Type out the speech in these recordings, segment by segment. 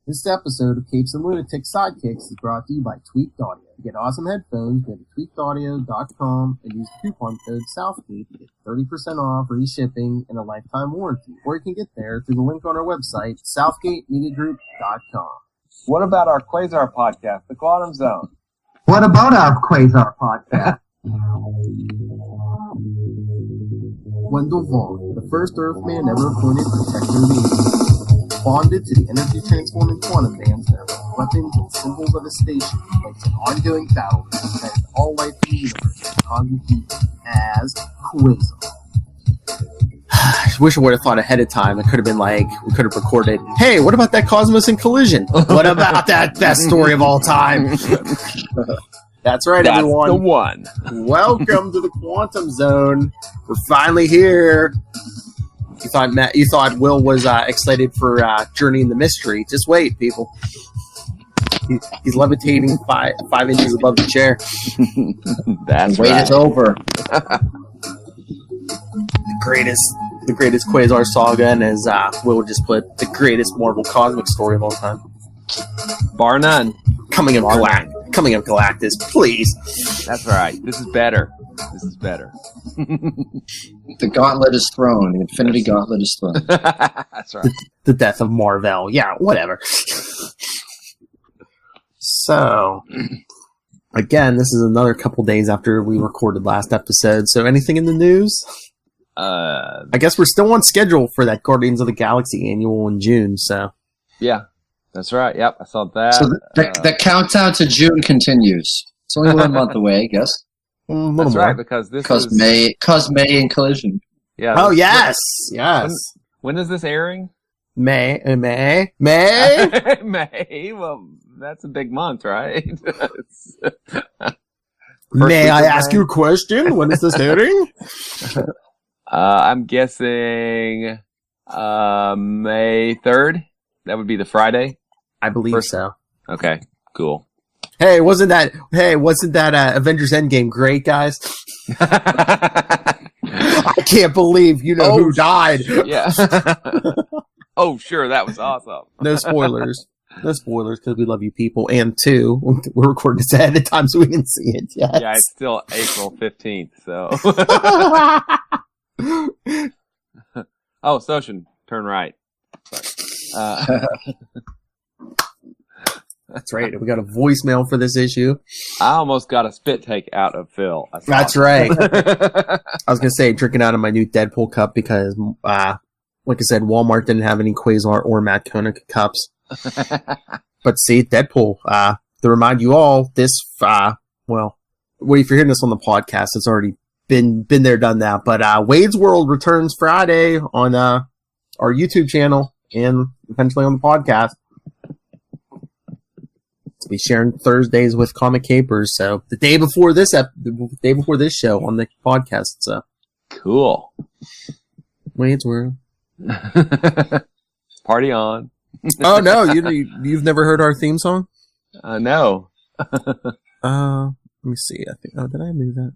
This episode of Capes and Lunatics Sidekicks is brought to you by Tweaked Audio. To get awesome headphones, go to tweakedaudio.com and use the coupon code SOUTHGATE to get 30% off, free shipping, and a lifetime warranty. Or you can get there through the link on our website, southgatemediagroup.com. What about our Quasar podcast, The Quantum Zone? What about our Quasar podcast? Wendell Vaughn, the first Earthman ever appointed Protector of the Ages, bonded to the energy-transforming quantum bands that are weapons and symbols of his station, fights an ongoing battle to defend all life in the universe from cosmic evil as Quasar. I wish I would have thought ahead of time. It could have been like, we could have recorded, hey, what about that Cosmos and Collision? What about that best story of all time? That's right, That's everyone. the one. Welcome to the Quantum Zone. We're finally here. You thought Will was excited for Journey in the Mystery. Just wait, people. He's levitating 5 inches above the chair. That's Wait, right. it's over. The greatest Quasar saga, and as Will just put, the greatest Marvel cosmic story of all time. Bar none. Coming of Galactus, please. That's right. This is better. The gauntlet is thrown. The Infinity Gauntlet is thrown. That's right. The death of Marvel. Yeah, whatever. So, again, this is another couple days after we recorded last episode. So, anything in the news? I guess we're still on schedule for that Guardians of the Galaxy annual in June. So, Yeah, that's right. Yep, I saw that. So the countdown to June continues. It's only 1 month away, I guess. That's right, because this Because is... May and Collision. Yeah. oh yes. When is this airing? May. May. Well, that's a big month, right? May I ask you a question? When is this airing? I'm guessing May 3rd. That would be the Friday. I believe so. Okay, cool. Hey, wasn't that Avengers Endgame great, guys? I can't believe who died. Yeah. Oh, sure, that was awesome. No spoilers. No spoilers, because we love you people. And two, we're recording this ahead of time, so we didn't see it yet. Yeah, it's still April 15th, so. Oh, Soshin, turn right. That's right. We got a voicemail for this issue. I almost got a spit take out of Phil. That's right. I was going to say, drinking out of my new Deadpool cup because, like I said, Walmart didn't have any Quasar or Matt Koenig cups. But see, Deadpool, to remind you all, this, if you're hearing this on the podcast, it's already been there, done that. But Wade's World returns Friday on our YouTube channel and eventually on the podcast. We'll be sharing Thursdays with Comic Capers, so the day before this show on the podcast. So Cool. Wade's World. Party on. Oh no, you've never heard our theme song? No. Let me see. I think. Oh, did I move that?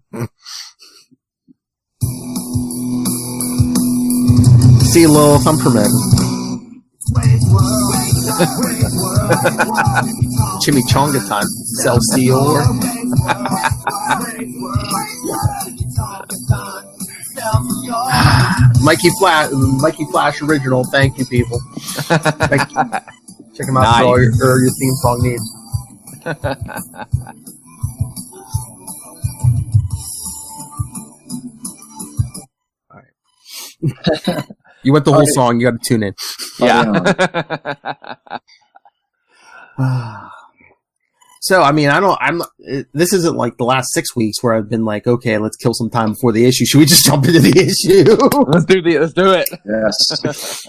See, Lil, if I'm permitted. Chimichanga time. Celsior. Mikey Flash original. Thank you, people. Thank you. Check them out for all your theme song needs. All right. You went the whole song. You got to tune in. Yeah. So, I mean, this isn't like the last 6 weeks where I've been like, okay, let's kill some time before the issue. Should we just jump into the issue? Let's do it. Yes.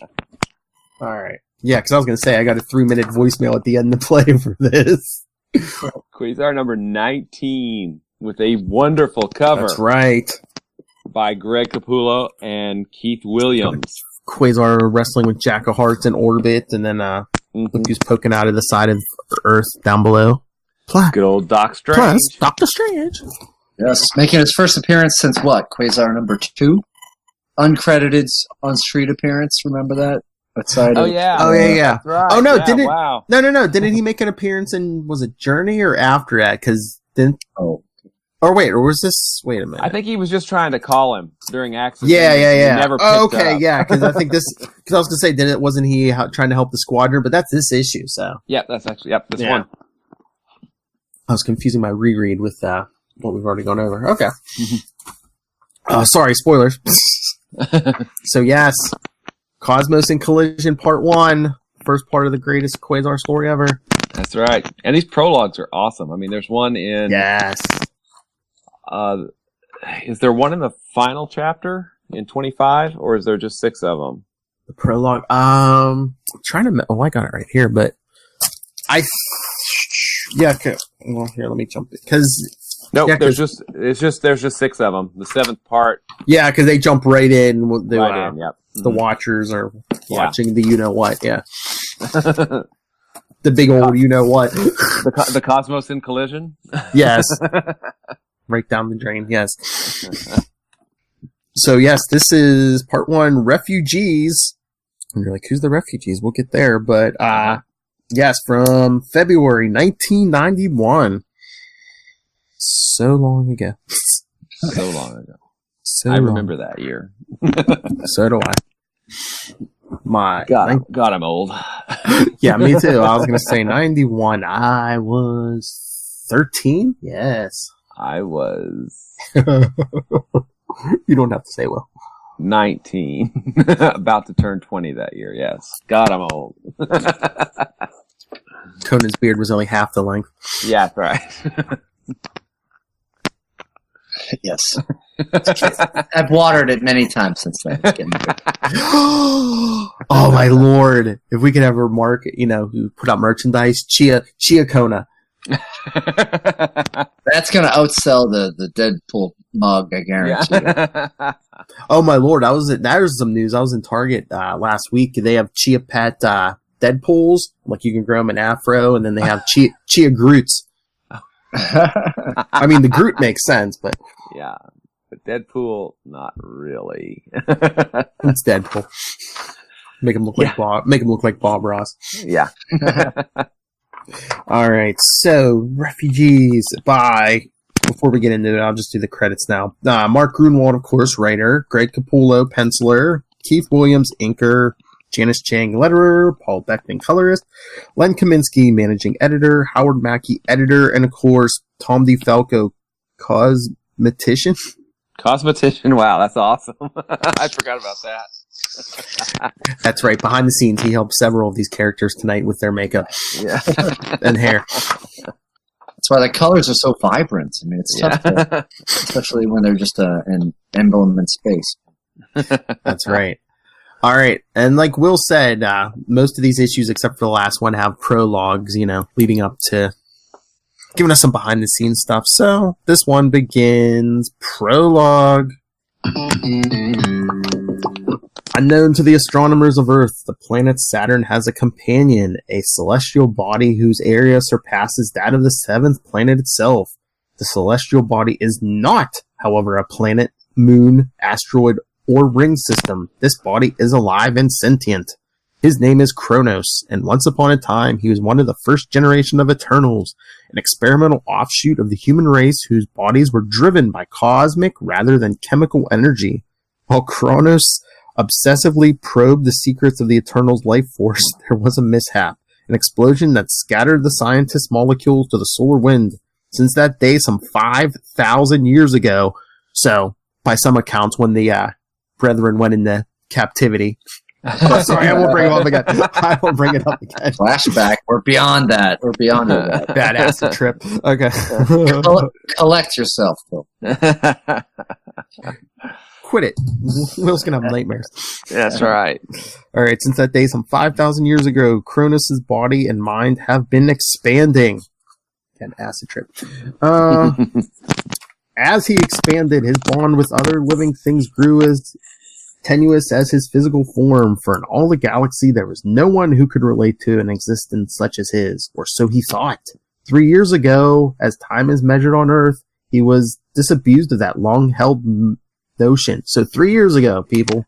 All right. Yeah, because I was going to say, I got a 3-minute voicemail at the end to play for this. Quasar number 19 with a wonderful cover. That's right. By Greg Capullo and Keith Williams. Quasar wrestling with Jack of Hearts in orbit, and then look who's poking out of the side of Earth down below. Good old Doc Strange. Plus, Doctor Strange. Yes, making his first appearance since what? Quasar number 2? Uncredited on-street appearance, remember that? outside Oh of, yeah. Oh, yeah. That's right. Oh, no, Yeah, didn't- wow. No. Didn't he make an appearance in, was it Journey or after that? Because then, Oh, or wait, or was this, wait a minute. I think he was just trying to call him during accident. Yeah. He never picked Okay, up. yeah, because I think this, because I was going to say, wasn't he trying to help the squadron? But that's this issue, so. Yep, that's actually, this Yeah. one. I was confusing my reread with what we've already gone over. Okay. Sorry, spoilers. So yes, Cosmos and Collision Part 1, first part of the greatest Quasar story ever. That's right. And these prologues are awesome. I mean, there's one in... Yes. Is there one in the final chapter in 25, or is there just 6 of them? The prologue. I'm trying to... Oh, I got it right here, but... Yeah, okay. Well, here, let me jump it. Because... Nope, Yeah, there's just 6 of them. The 7th part, Yeah, because they jump right in. With the, right in, yep. The Watchers are Yeah. watching the you-know-what, yeah. The big old you-know-what. The Cosmos in Collision? Yes. Right down the drain, yes. So, yes, this is part 1, Refugees. And you're like, who's the refugees? We'll get there. But, yes, from February 1991. So long ago. So long ago. So I long. remember that year. So do I. God, I'm old. Yeah, me too. I was going to say 91. I was 13? Yes. I was You don't have to say well. 19. About to turn 20 that year, yes. God, I'm old. Conan's beard was only half the length. Yeah, that's right. yes. I've watered it many times since then. It's getting big. Oh my lord! If we could ever market, who put out merchandise, Chia Kona. That's going to outsell the Deadpool mug, I guarantee you. Oh my lord! There's some news. I was in Target last week. They have Chia Pet Deadpools, like you can grow them in afro, and then they have Chia Groots. I mean, the Groot makes sense, but Yeah. But Deadpool, not really. it's Deadpool. Make him look like Bob. Make him look like Bob Ross. Yeah. All right, so Refugees by. Before we get into it, I'll just do the credits now. Mark Grunwald, of course, writer. Greg Capullo, penciler. Keith Williams, inker. Janice Chang, letterer. Paul Beckman, colorist. Len Kaminsky, managing editor. Howard Mackey, editor. And, of course, Tom DeFalco, cosmetician. Cosmetician, wow, that's awesome. I forgot about that. That's right. Behind the scenes, he helped several of these characters tonight with their makeup Yeah. and hair. That's why the colors are so vibrant. I mean, it's tough, especially when they're just an emblem in space. That's right. All right. And like Will said, most of these issues, except for the last one, have prologues, leading up to giving us some behind the scenes stuff. So this one begins prologue. Unknown to the astronomers of Earth, the planet Saturn has a companion, a celestial body whose area surpasses that of the seventh planet itself. The celestial body is not, however, a planet, moon, asteroid, or ring system. This body is alive and sentient. His name is Kronos, and once upon a time he was one of the first generation of Eternals, an experimental offshoot of the human race whose bodies were driven by cosmic rather than chemical energy. While Kronos obsessively probed the secrets of the Eternals' life force, there was a mishap, an explosion that scattered the scientists' molecules to the solar wind. Since that day, some 5,000 years ago, so by some accounts, when the brethren went into captivity. Oh, sorry, I won't bring it up again. I won't bring it up again. Flashback. We're beyond that. We're beyond that. Bad acid trip. Okay. Collect yourself, Phil. Quit it. Will's gonna have nightmares. That's right. All right. Since that day, some 5,000 years ago, Kronos' body and mind have been expanding. An acid trip. As he expanded, his bond with other living things grew as tenuous as his physical form, for in all the galaxy there was no one who could relate to an existence such as his, or so he thought. 3 years ago, as time is measured on Earth, he was disabused of that long-held notion. So 3 years ago, people.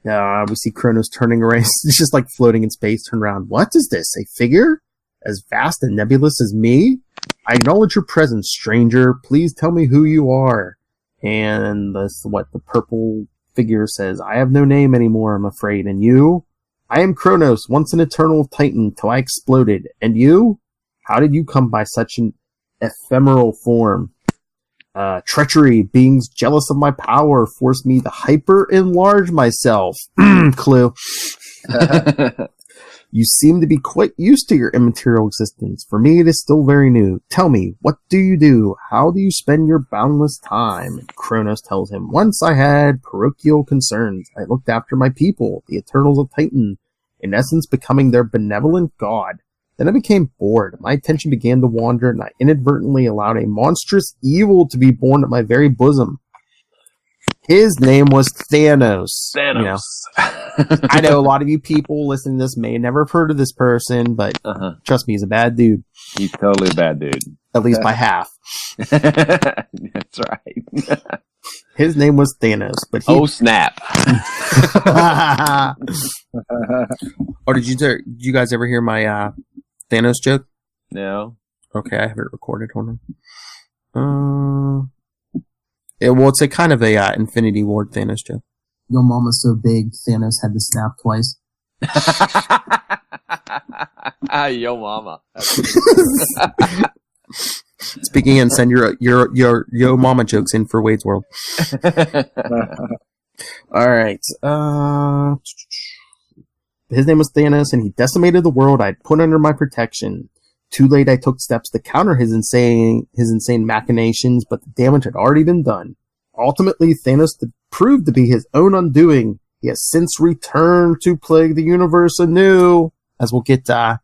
We see Kronos turning around. It's just like floating in space. Turn around. What is this? A figure? As vast and nebulous as me? I acknowledge your presence, stranger. Please tell me who you are. And that's what the purple figure says. I have no name anymore, I'm afraid. And you? I am Kronos, once an eternal titan till I exploded. And you? How did you come by such an ephemeral form? Treachery, beings jealous of my power, forced me to hyper-enlarge myself. Clue. You seem to be quite used to your immaterial existence. For me, it is still very new. Tell me, what do you do? How do you spend your boundless time? And Kronos tells him, once I had parochial concerns. I looked after my people, the Eternals of Titan, in essence becoming their benevolent god. Then I became bored. My attention began to wander, and I inadvertently allowed a monstrous evil to be born at my very bosom. His name was Thanos. Thanos. You know, I know a lot of you people listening to this may never have heard of this person, but trust me, he's a bad dude. He's totally a bad dude. At least by half. That's right. His name was Thanos, but he... Oh, snap. Oh, did you guys ever hear my Thanos joke? No. Okay, I have it recorded. Hold on. It's a kind of a Infinity Ward Thanos joke. Your mama's so big, Thanos had to snap twice. Yo, mama. Speaking in, send your yo mama jokes in for Wade's World. All right. His name was Thanos, and he decimated the world I'd put under my protection. Too late, I took steps to counter his insane machinations, but the damage had already been done. Ultimately, Thanos proved to be his own undoing. He has since returned to plague the universe anew, as we'll get to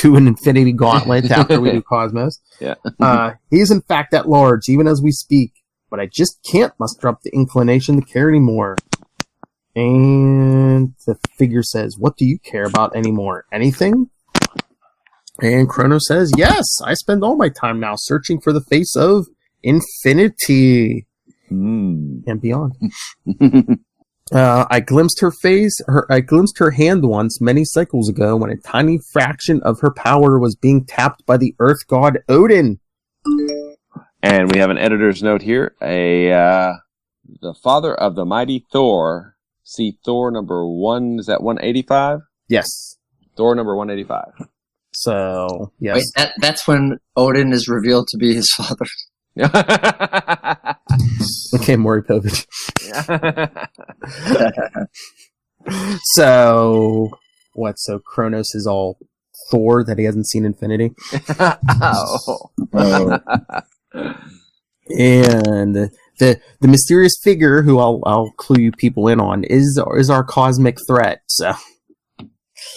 an Infinity Gauntlet after we do Cosmos. Yeah. He is in fact at large, even as we speak, but I just can't muster up the inclination to care anymore. And the figure says, what do you care about anymore? Anything? And Kronos says, yes, I spend all my time now searching for the face of infinity and beyond. I glimpsed her face. I glimpsed her hand once many cycles ago when a tiny fraction of her power was being tapped by the Earth God Odin. And we have an editor's note here. The father of the mighty Thor. See Thor number 1. Is that 185? Yes. Thor number 185. So yes. Wait, that's when Odin is revealed to be his father. Okay, Maury Povich. So what? So Kronos is all Thor that he hasn't seen Infinity. And the mysterious figure who I'll clue you people in on is our cosmic threat. So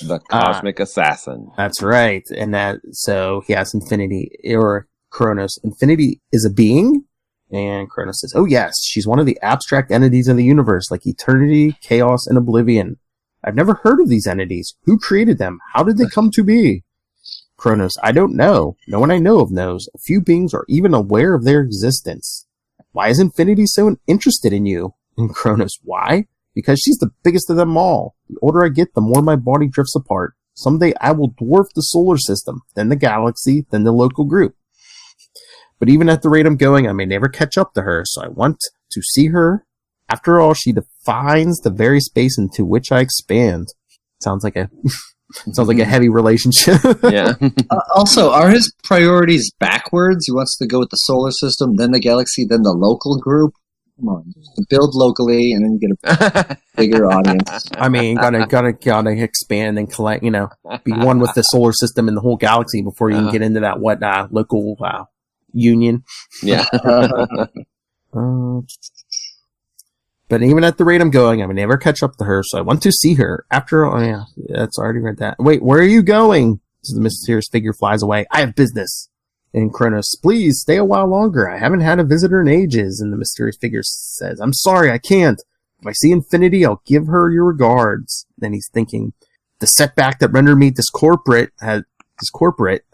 the cosmic assassin. That's right. And so he has Infinity or Kronos. Infinity is a being. And Kronos says, oh yes, she's one of the abstract entities in the universe, like eternity, chaos, and oblivion. I've never heard of these entities. Who created them? How did they come to be? Kronos, I don't know. No one I know of knows. A few beings are even aware of their existence. Why is Infinity so interested in you? And Kronos, why? Because she's the biggest of them all. The older I get, the more my body drifts apart. Someday I will dwarf the solar system, then the galaxy, then the local group. But even at the rate I'm going, I may never catch up to her, so I want to see her. After all, she defines the very space into which I expand. Sounds like a heavy relationship. Yeah. Also, are his priorities backwards? He wants to go with the solar system, then the galaxy, then the local group. Come on, build locally, and then you get a bigger audience. I mean, gotta expand and collect. You know, be one with the solar system and the whole galaxy before you can get into that local union. Yeah. But even at the rate I'm going, I may never catch up to her, so I want to see her. After all, yeah, that's already read that. Wait, where are you going? So the mysterious figure flies away. I have business. And Kronos, please stay a while longer. I haven't had a visitor in ages. And the mysterious figure says, I'm sorry, I can't. If I see Infinity, I'll give her your regards. Then he's thinking, the setback that rendered me discorporate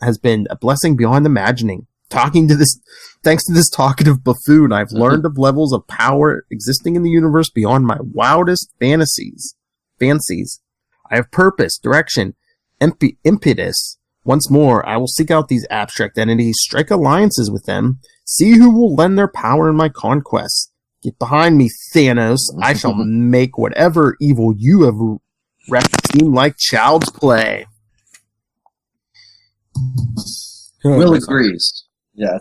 has been a blessing beyond imagining. Thanks to this talkative buffoon, I've learned of levels of power existing in the universe beyond my wildest fantasies. fancies. I have purpose, direction, impetus. Once more, I will seek out these abstract entities, strike alliances with them, see who will lend their power in my conquests. Get behind me, Thanos. I shall make whatever evil you have wrecked seem like child's play. Will agrees. Yeah.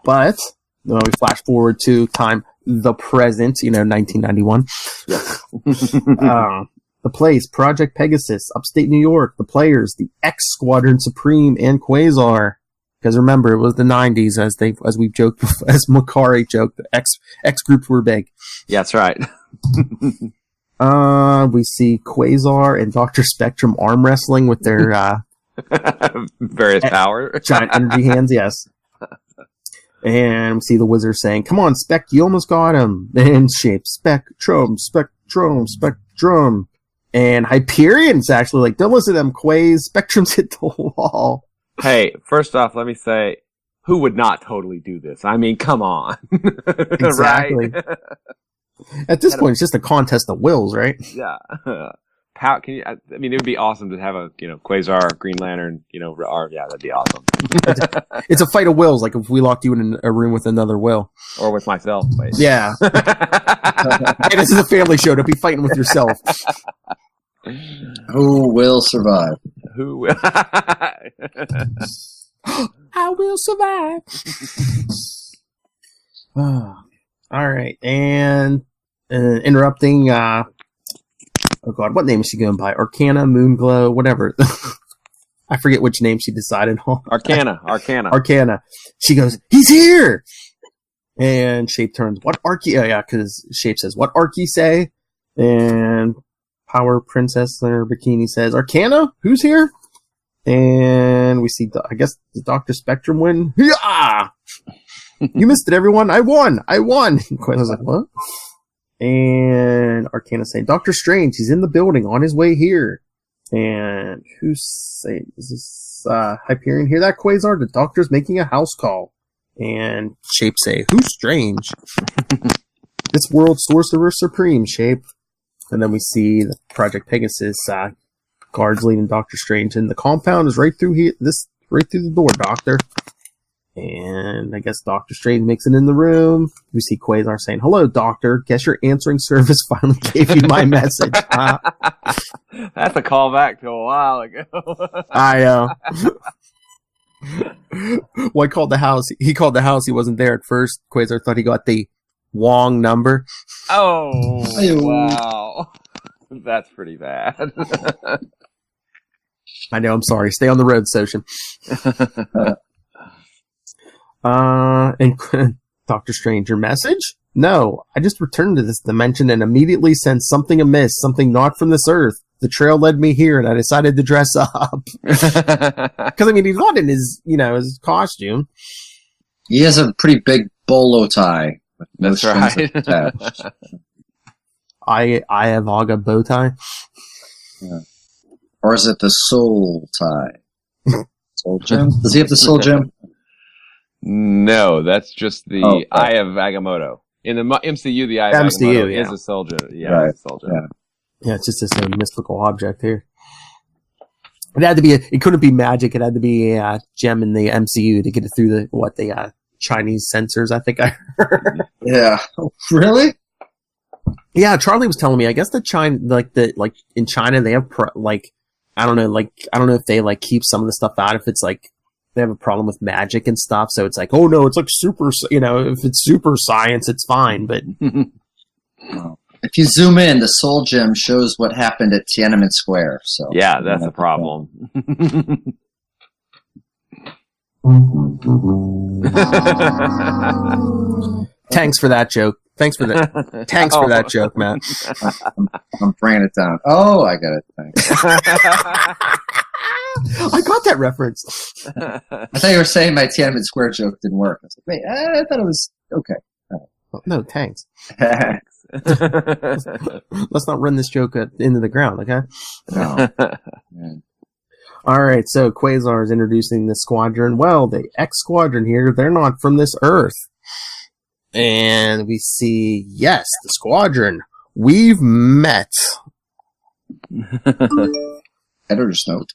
But we flash forward to time, the present, 1991. The place, Project Pegasus, upstate New York. The players, the X Squadron Supreme and Quasar. Because remember, it was the 90s, as we joked, as Makari joked, the X groups were big. Yeah, that's right. We see Quasar and Dr. Spectrum arm wrestling with their various powers. Giant energy hands, yes. And we see the wizard saying, "Come on, Spec, you almost got him." And Shape, Spectrum. And Hyperion's actually like, "Don't listen to them, Quaz. Spectrum's hit the wall." Hey, first off, let me say, who would not totally do this? I mean, come on. Exactly. Right? At this point, it's just a contest of wills, right? Yeah. It would be awesome to have a, Quasar, Green Lantern, yeah, that'd be awesome. It's a fight of wills, like if we locked you in a room with another will. Or with myself. Wait. Yeah. Hey, this is a family show. Don't be fighting with yourself. Who will survive? Who will? I will survive. All right. And interrupting, oh God, what name is she going by? Arcana, Moonglow, whatever. I forget which name she decided on. Arcana. She goes, "He's here!" And Shape turns, "What Archie?" Oh, yeah, because Shape says, "What Archie say?" And Power Princess in her bikini says, "Arcana? Who's here?" And we see, I guess, the Dr. Spectrum win. Yeah! You missed it, everyone. I won. And Quentin's like, "What?" And Arcana saying, "Dr. Strange, he's in the building on his way here." And who's saying, is this Hyperion? Hear that, Quasar? The doctor's making a house call. And Shape say, "Who's Strange?" "This world sorcerer supreme, Shape." And then we see the Project Pegasus guards leading Dr. Strange, and the compound is right through here. Right through the door, Doctor. And I guess Dr. Strange makes it in the room. We see Quasar saying, "Hello, Doctor. Guess your answering service finally gave you my message." That's a callback to a while ago. I Well, he called the house. He wasn't there at first. Quasar thought he got the wrong number. Oh, wow. That's pretty bad. I know, I'm sorry. Stay on the road, Soshin. And Dr. Strange, your message? "No, I just returned to this dimension and immediately sensed something amiss, something not from this earth. The trail led me here and I decided to dress up." Because, he's not in his, his costume. He has a pretty big bolo tie. With no strings attached. I have Aga bow tie. Yeah. Or is it the soul tie? Soul gem? Does he have the soul gem? No, that's just the Eye of Agamotto. In the MCU, the Eye of Agamotto is a soul gem. Yeah, right. It's a soul gem. Yeah, it's just this mystical object here. It had to be. It couldn't be magic. It had to be a gem in the MCU to get it through the Chinese censors. I think I heard. Yeah. Really? Yeah, Charlie was telling me. I guess in China they have I don't know if they keep some of the stuff out if it's they have a problem with magic and stuff. So it's oh no, it's super. If it's super science, it's fine. But if you zoom in, the soul gem shows what happened at Tiananmen Square. So yeah, that's a problem. Thanks for that joke. Thanks for that joke, Matt. I'm bringing it down. Oh, I got it. Thanks. I got that reference. I thought you were saying my Tiananmen Square joke didn't work. I was like, wait, I thought it was okay. Well, no, thanks. Let's not run this joke into the ground, okay? No. All right, so Quasar is introducing the squadron. Well, the X Squadron here, they're not from this Earth. And we see, yes, the squadron. We've met. Editor's note.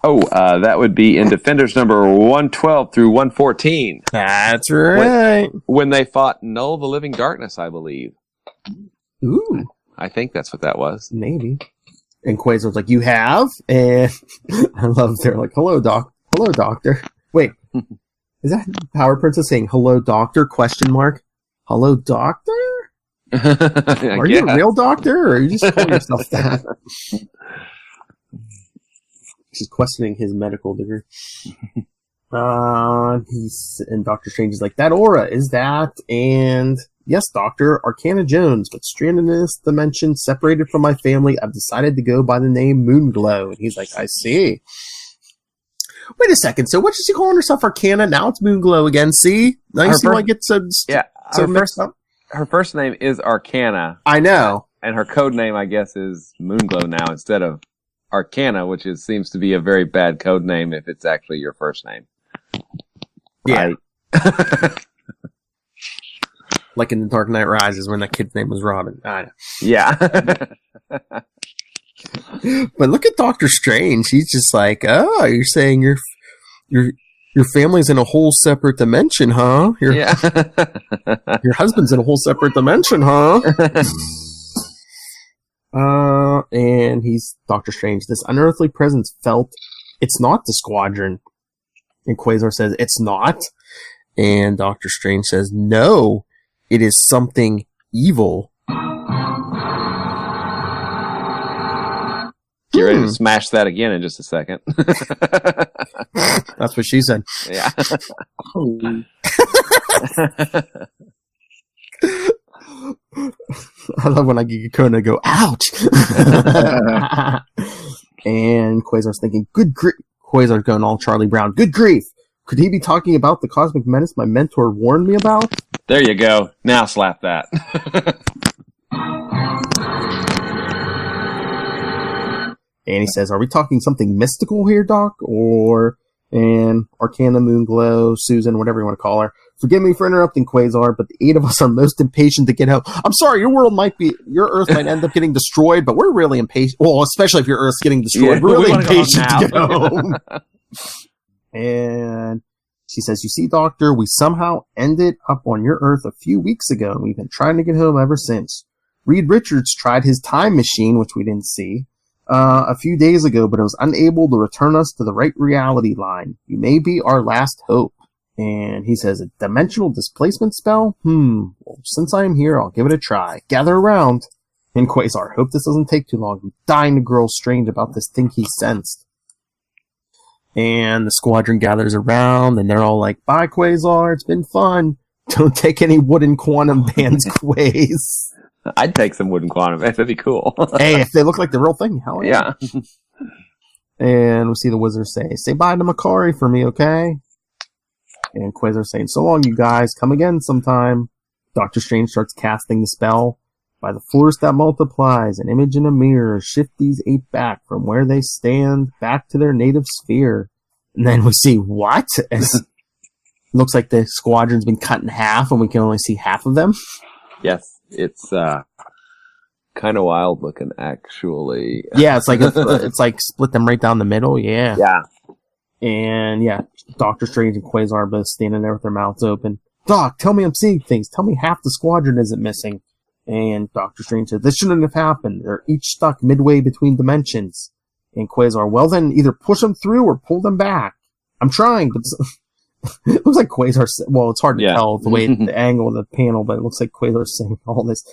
Oh, that would be in Defenders number 112 through 114. That's right. When they fought Null the Living Darkness, I believe. Ooh. I think that's what that was. Maybe. And Quasar's like, you have? And I love they're like, hello, doctor. Wait. Is that Power Princess saying, hello, doctor, question mark? Hello, doctor? Are you a real doctor, or are you just calling yourself that? She's questioning his medical degree. And Doctor Strange is like, that aura, is that? And yes, Doctor, Arcana Jones, but stranded in this dimension, separated from my family, I've decided to go by the name Moonglow. And he's like, I see. Wait a second, so what is she calling herself, Arcana? Now it's Moonglow again, see? Now you see why I get so mixed up? Her first name is Arcana. I know. And her code name, I guess, is Moonglow now instead of Arcana, which seems to be a very bad code name if it's actually your first name. Yeah. Like in The Dark Knight Rises when that kid's name was Robin. I know. Yeah. But look at Doctor Strange. He's just like, oh, you're saying your family's in a whole separate dimension, huh? Your husband's in a whole separate dimension, huh? And he's Doctor Strange. This unearthly presence felt. It's not the squadron. And Quasar says, it's not. And Doctor Strange says, no, it is something evil. Get ready to smash that again in just a second. That's what she said. Yeah. I love when I get Kona and go, ouch! And Quasar's thinking, good grief. Quasar's going all Charlie Brown. Good grief! Could he be talking about the cosmic menace my mentor warned me about? There you go. Now slap that. And he says, are we talking something mystical here, Doc? And Arcana, Moonglow, Susan, whatever you want to call her. Forgive me for interrupting, Quasar, but the 8 of us are most impatient to get home. I'm sorry, your Earth might end up getting destroyed, but we're really impatient. Well, especially if your Earth's getting destroyed. Yeah, we're really we impatient to get home. And she says, you see, Doctor, we somehow ended up on your Earth a few weeks ago, and we've been trying to get home ever since. Reed Richards tried his time machine, which we didn't see, a few days ago, but it was unable to return us to the right reality line. You may be our last hope. And he says, a dimensional displacement spell? Well, since I am here, I'll give it a try. Gather around. And Quasar, hope this doesn't take too long. I'm dying to grow strange about this thing he sensed. And the squadron gathers around, and they're all like, bye, Quasar, it's been fun. Don't take any wooden quantum bands, Quaz. I'd take some wooden quantum bands. That'd be cool. Hey, if they look like the real thing, hell yeah. And we see the wizard say bye to Makari for me, okay? And Quasar saying, so long, you guys. Come again sometime. Doctor Strange starts casting the spell. By the force that multiplies, an image in a mirror, shift these 8 back from where they stand, back to their native sphere. And then we see, what? It looks like the squadron's been cut in half, and we can only see half of them. Yes, it's kind of wild looking, actually. Yeah, it's like split them right down the middle, yeah. Yeah. And yeah, Doctor Strange and Quasar are both standing there with their mouths open. Doc, tell me I'm seeing things. Tell me half the squadron isn't missing. And Doctor Strange said, this shouldn't have happened. They're each stuck midway between dimensions. And Quasar, well then, either push them through or pull them back. I'm trying, but it looks like Quasar, well, it's hard to tell the way, the angle of the panel, but it looks like Quasar's saying all this.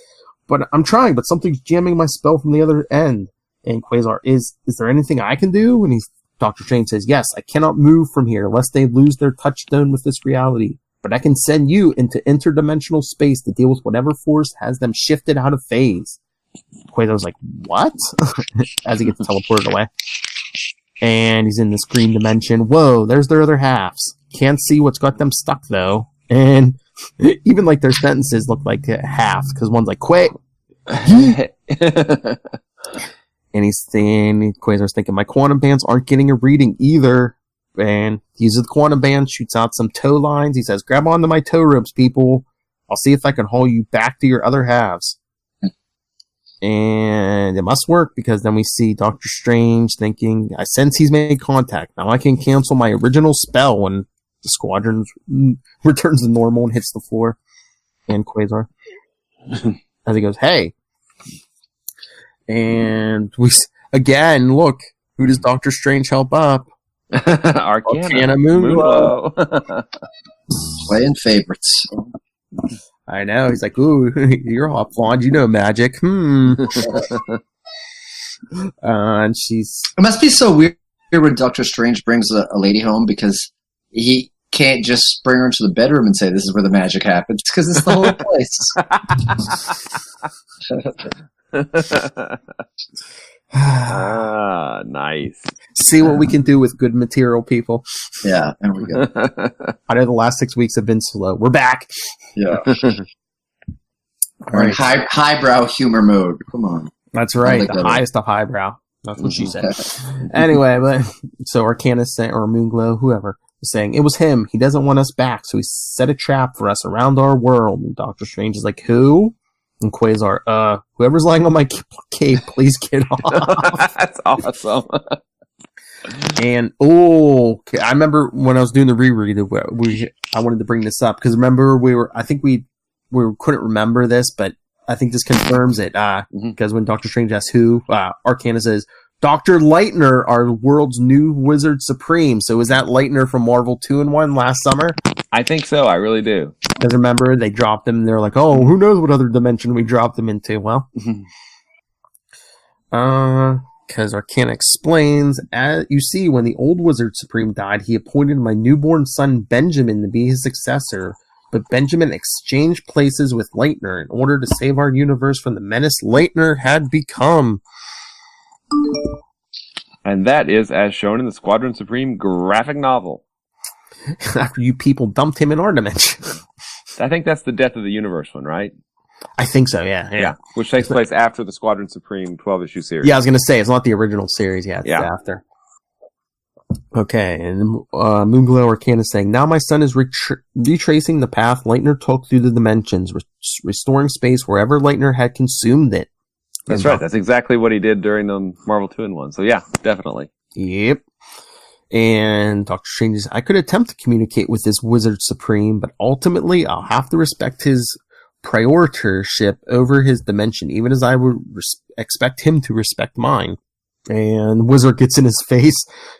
But I'm trying, but something's jamming my spell from the other end. And Quasar, is there anything I can do? And Doctor Strange says, yes, I cannot move from here lest they lose their touchstone with this reality. But I can send you into interdimensional space to deal with whatever force has them shifted out of phase. Quasar's like, what? As he gets teleported away. And he's in this green dimension. Whoa, there's their other halves. Can't see what's got them stuck, though. And even, like, their sentences look like half, because one's like, quit. And Quasar's thinking, my quantum bands aren't getting a reading either. And he uses the quantum band, shoots out some tow lines. He says, grab onto my tow ropes, people. I'll see if I can haul you back to your other halves. And it must work, because then we see Doctor Strange thinking, I sense he's made contact. Now I can cancel my original spell when the squadron returns to normal and hits the floor. And Quasar. As he goes, hey. And we, again, look, who does Doctor Strange help up? Arcana Moonglow. Playing favorites. I know. He's like, ooh, you're hot blonde. You know magic. And she's... It must be so weird when Doctor Strange brings a lady home, because he can't just bring her into the bedroom and say, this is where the magic happens, because it's the whole place. Nice. See what we can do with good material, people. Yeah, there we go. I know the last 6 weeks have been slow. We're back. Yeah. All right. Highbrow humor mode. Come on. That's right. The highest of highbrow. That's what she said. Anyway, but so Arcana saying, or Moonglow, whoever, is saying it was him. He doesn't want us back, so he set a trap for us around our world. And Doctor Strange is like, who? And Quasar, whoever's lying on my cape, please get off. That's awesome. And I remember when I was doing the reread, I wanted to bring this up because remember we couldn't remember this, but I think this confirms it. Because when Doctor Strange asks who, Arcana says Dr. Lightner, our world's new Wizard Supreme. So is that Lightner from Marvel 2-in-1 last summer? I think so. I really do. Because remember, they dropped him. They're like, oh, who knows what other dimension we dropped him into? Well, because Arcana explains, as you see, when the old Wizard Supreme died, he appointed my newborn son Benjamin to be his successor. But Benjamin exchanged places with Lightner in order to save our universe from the menace Lightner had become. And that is as shown in the Squadron Supreme graphic novel. After you people dumped him in our dimension. I think that's the Death of the Universe one, right? I think so, yeah. Which takes place after the Squadron Supreme 12-issue series. Yeah, I was going to say, it's not the original series yet. Yeah. It's after. Okay, and Moonglow Arcana is saying, now my son is retracing the path Lightner took through the dimensions, restoring space wherever Lightner had consumed it. That's right. That's exactly what he did during the Marvel 2-in-1. So yeah, definitely. Yep. And Doctor Strange says, I could attempt to communicate with this Wizard Supreme, but ultimately I'll have to respect his prioritership over his dimension, even as I would expect him to respect mine. And Wizard gets in his face.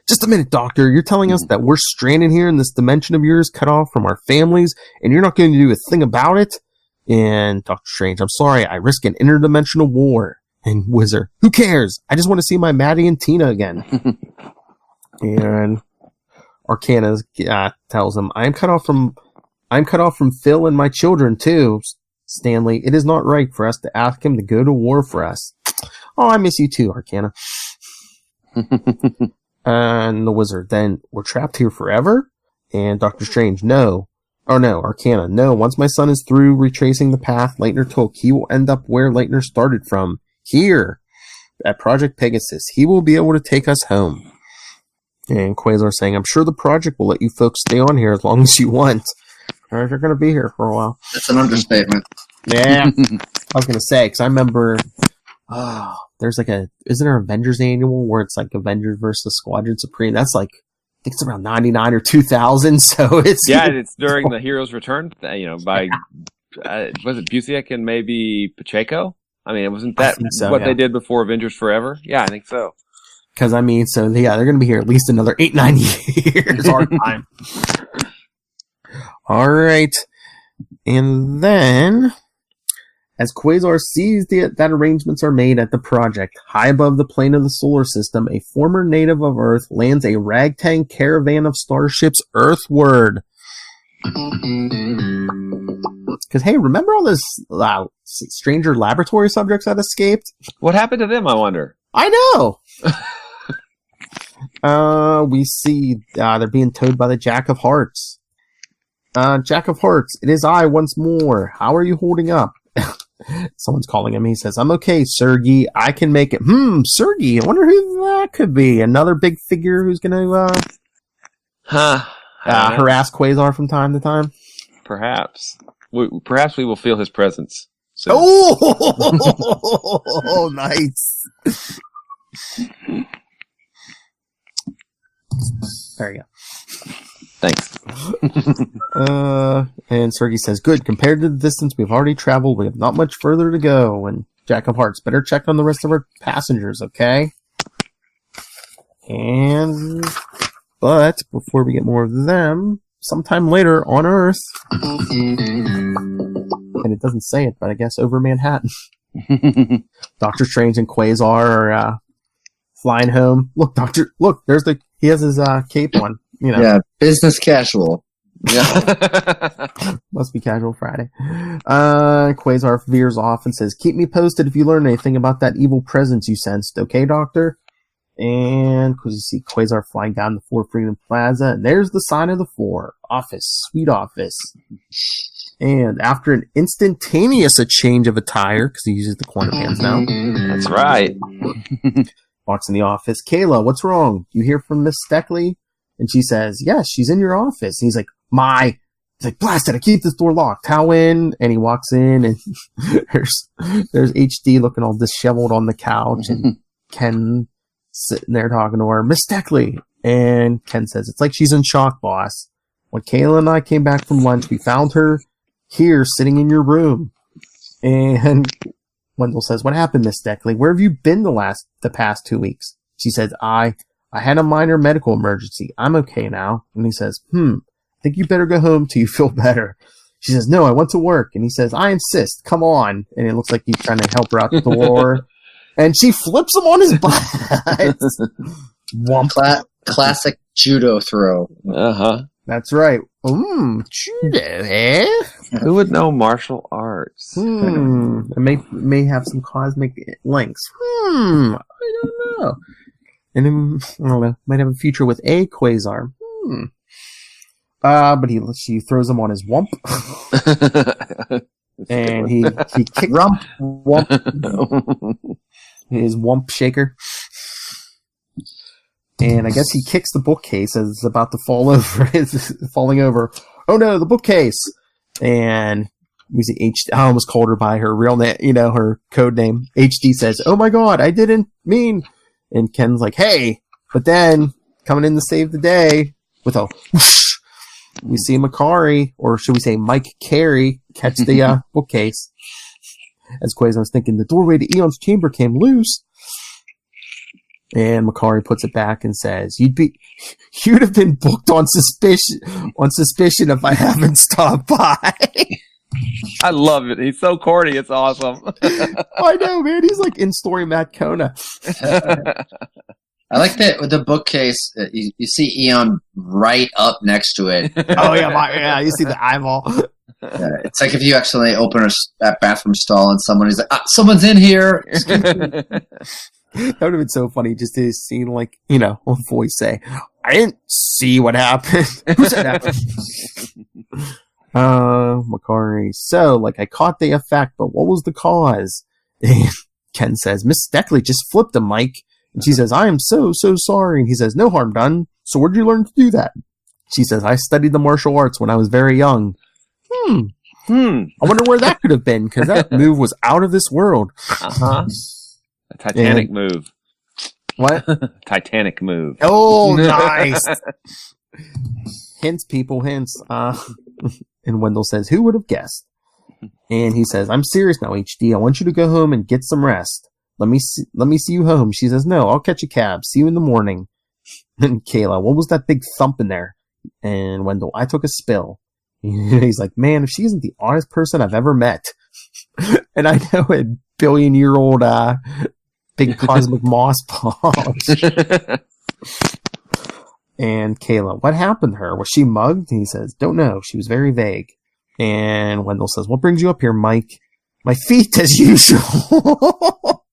Just a minute, Doctor. You're telling us that we're stranded here in this dimension of yours, cut off from our families, and you're not going to do a thing about it? And Doctor Strange, I'm sorry, I risk an interdimensional war. And Wizard, who cares? I just want to see my Maddie and Tina again. And Arcana tells him, I'm cut off from Phil and my children too. Stanley, it is not right for us to ask him to go to war for us. Oh, I miss you too, Arcana. And the Wizard, then we're trapped here forever? And Doctor Strange, no. Oh no, Arcana, no. Once my son is through retracing the path Lightner took, he will end up where Lightner started from. Here, at Project Pegasus. He will be able to take us home. And Quasar saying, I'm sure the project will let you folks stay on here as long as you want. Or if you're going to be here for a while. That's an understatement. Yeah. I was going to say, because I remember, there's like isn't there an Avengers annual where it's like Avengers versus Squadron Supreme? That's like, I think it's around 99 or 2000, so it's... Yeah, it's during the Heroes Return, by, was it Busiek and maybe Pacheco? I mean, wasn't that they did before Avengers Forever? Yeah, I think so. Because, I mean, so, yeah, they're going to be here at least another 8-9 years our time. All right. And then, as Quasar sees that arrangements are made at the project, high above the plane of the solar system, a former native of Earth lands a ragtag caravan of starships earthward. Because, hey, remember all those stranger laboratory subjects that escaped? What happened to them, I wonder? I know! We see they're being towed by the Jack of Hearts. Jack of Hearts, it is I once more. How are you holding up? Someone's calling him. He says, I'm okay, Sergey. I can make it. Sergey, I wonder who that could be. Another big figure who's going to harass Quasar from time to time? Perhaps. Perhaps we will feel his presence soon. Oh, nice. There you go. Thanks. And Sergey says, good. Compared to the distance we've already traveled, we have not much further to go. And Jack of Hearts, better check on the rest of our passengers, okay? But before we get more of them, sometime later on Earth, and it doesn't say it, but I guess over Manhattan, Doctor Strange and Quasar are flying home. Look, he has his cape on. You know. Yeah, business casual. Yeah. Must be casual Friday. Quasar veers off and says, keep me posted if you learn anything about that evil presence you sensed, okay, Doctor? And because you see Quasar flying down the 4 Freedom Plaza, and there's the sign of the 4. Office. Sweet office. And after an instantaneous change of attire, because he uses the corner bands now. That's right. Walks in the office. Kayla, what's wrong? You hear from Miss Steckley? And she says, yes, she's in your office. And he's like, he's like, blast it, I keep this door locked. How in? And he walks in, and there's HD looking all disheveled on the couch, and Ken sitting there talking to her, Miss Steckley. And Ken says, it's like she's in shock, boss. When Kayla and I came back from lunch, we found her here sitting in your room. And Wendell says, what happened, Miss Steckley? Where have you been the past 2 weeks? She says, I had a minor medical emergency. I'm okay now. And he says, I think you better go home till you feel better. She says, no, I went to work. And he says, I insist. Come on. And it looks like he's trying to help her out the door. And she flips him on his butt. Classic judo throw. Uh-huh. That's right. Judo, eh? Who would know martial arts? It may have some cosmic links. I don't know. And then, I don't know, might have a future with a Quasar. But she throws him on his wump. And he kicks wump. His wump shaker. And I guess he kicks the bookcase as it's about to fall over. It's falling over. Oh no, the bookcase! And we see I almost called her by her real name, her code name. HD says, oh my god, I didn't mean. And Ken's like, hey! But then, coming in to save the day, with a whoosh, we see Makari, or should we say Mike Carey, catch the bookcase. As Quasar's thinking, the doorway to Eon's chamber came loose. And Makari puts it back and says, you'd have been booked on suspicion if I haven't stopped by. I love it. He's so corny. It's awesome. I know, man. He's like in-story Matt Kona. I like that with the bookcase. You see Eon right up next to it. Oh, yeah. You see the eyeball. It's like if you accidentally open a bathroom stall and someone's like, someone's in here. That would have been so funny just to see, like, a voice say, I didn't see what happened. Who said that? Makari. So, I caught the effect, but what was the cause? And Ken says, Miss Steckley just flipped him, Mike. And she says, I am so sorry. And he says, no harm done. So where'd you learn to do that? She says, I studied the martial arts when I was very young. I wonder where that could have been, because that move was out of this world. Uh-huh. A Titanic move. What? Titanic move. Oh, nice. Hints, people, hints. And Wendell says, who would have guessed? And he says, I'm serious now, HD. I want you to go home and get some rest. Let me see you home. She says, no, I'll catch a cab. See you in the morning. And Kayla, what was that big thump in there? And Wendell, I took a spill. He's like, man, if she isn't the oddest person I've ever met. And I know a billion-year-old big cosmic moss balls. And Kayla, what happened to her? Was she mugged? And he says, don't know. She was very vague. And Wendell says, what brings you up here, Mike? My feet, as usual.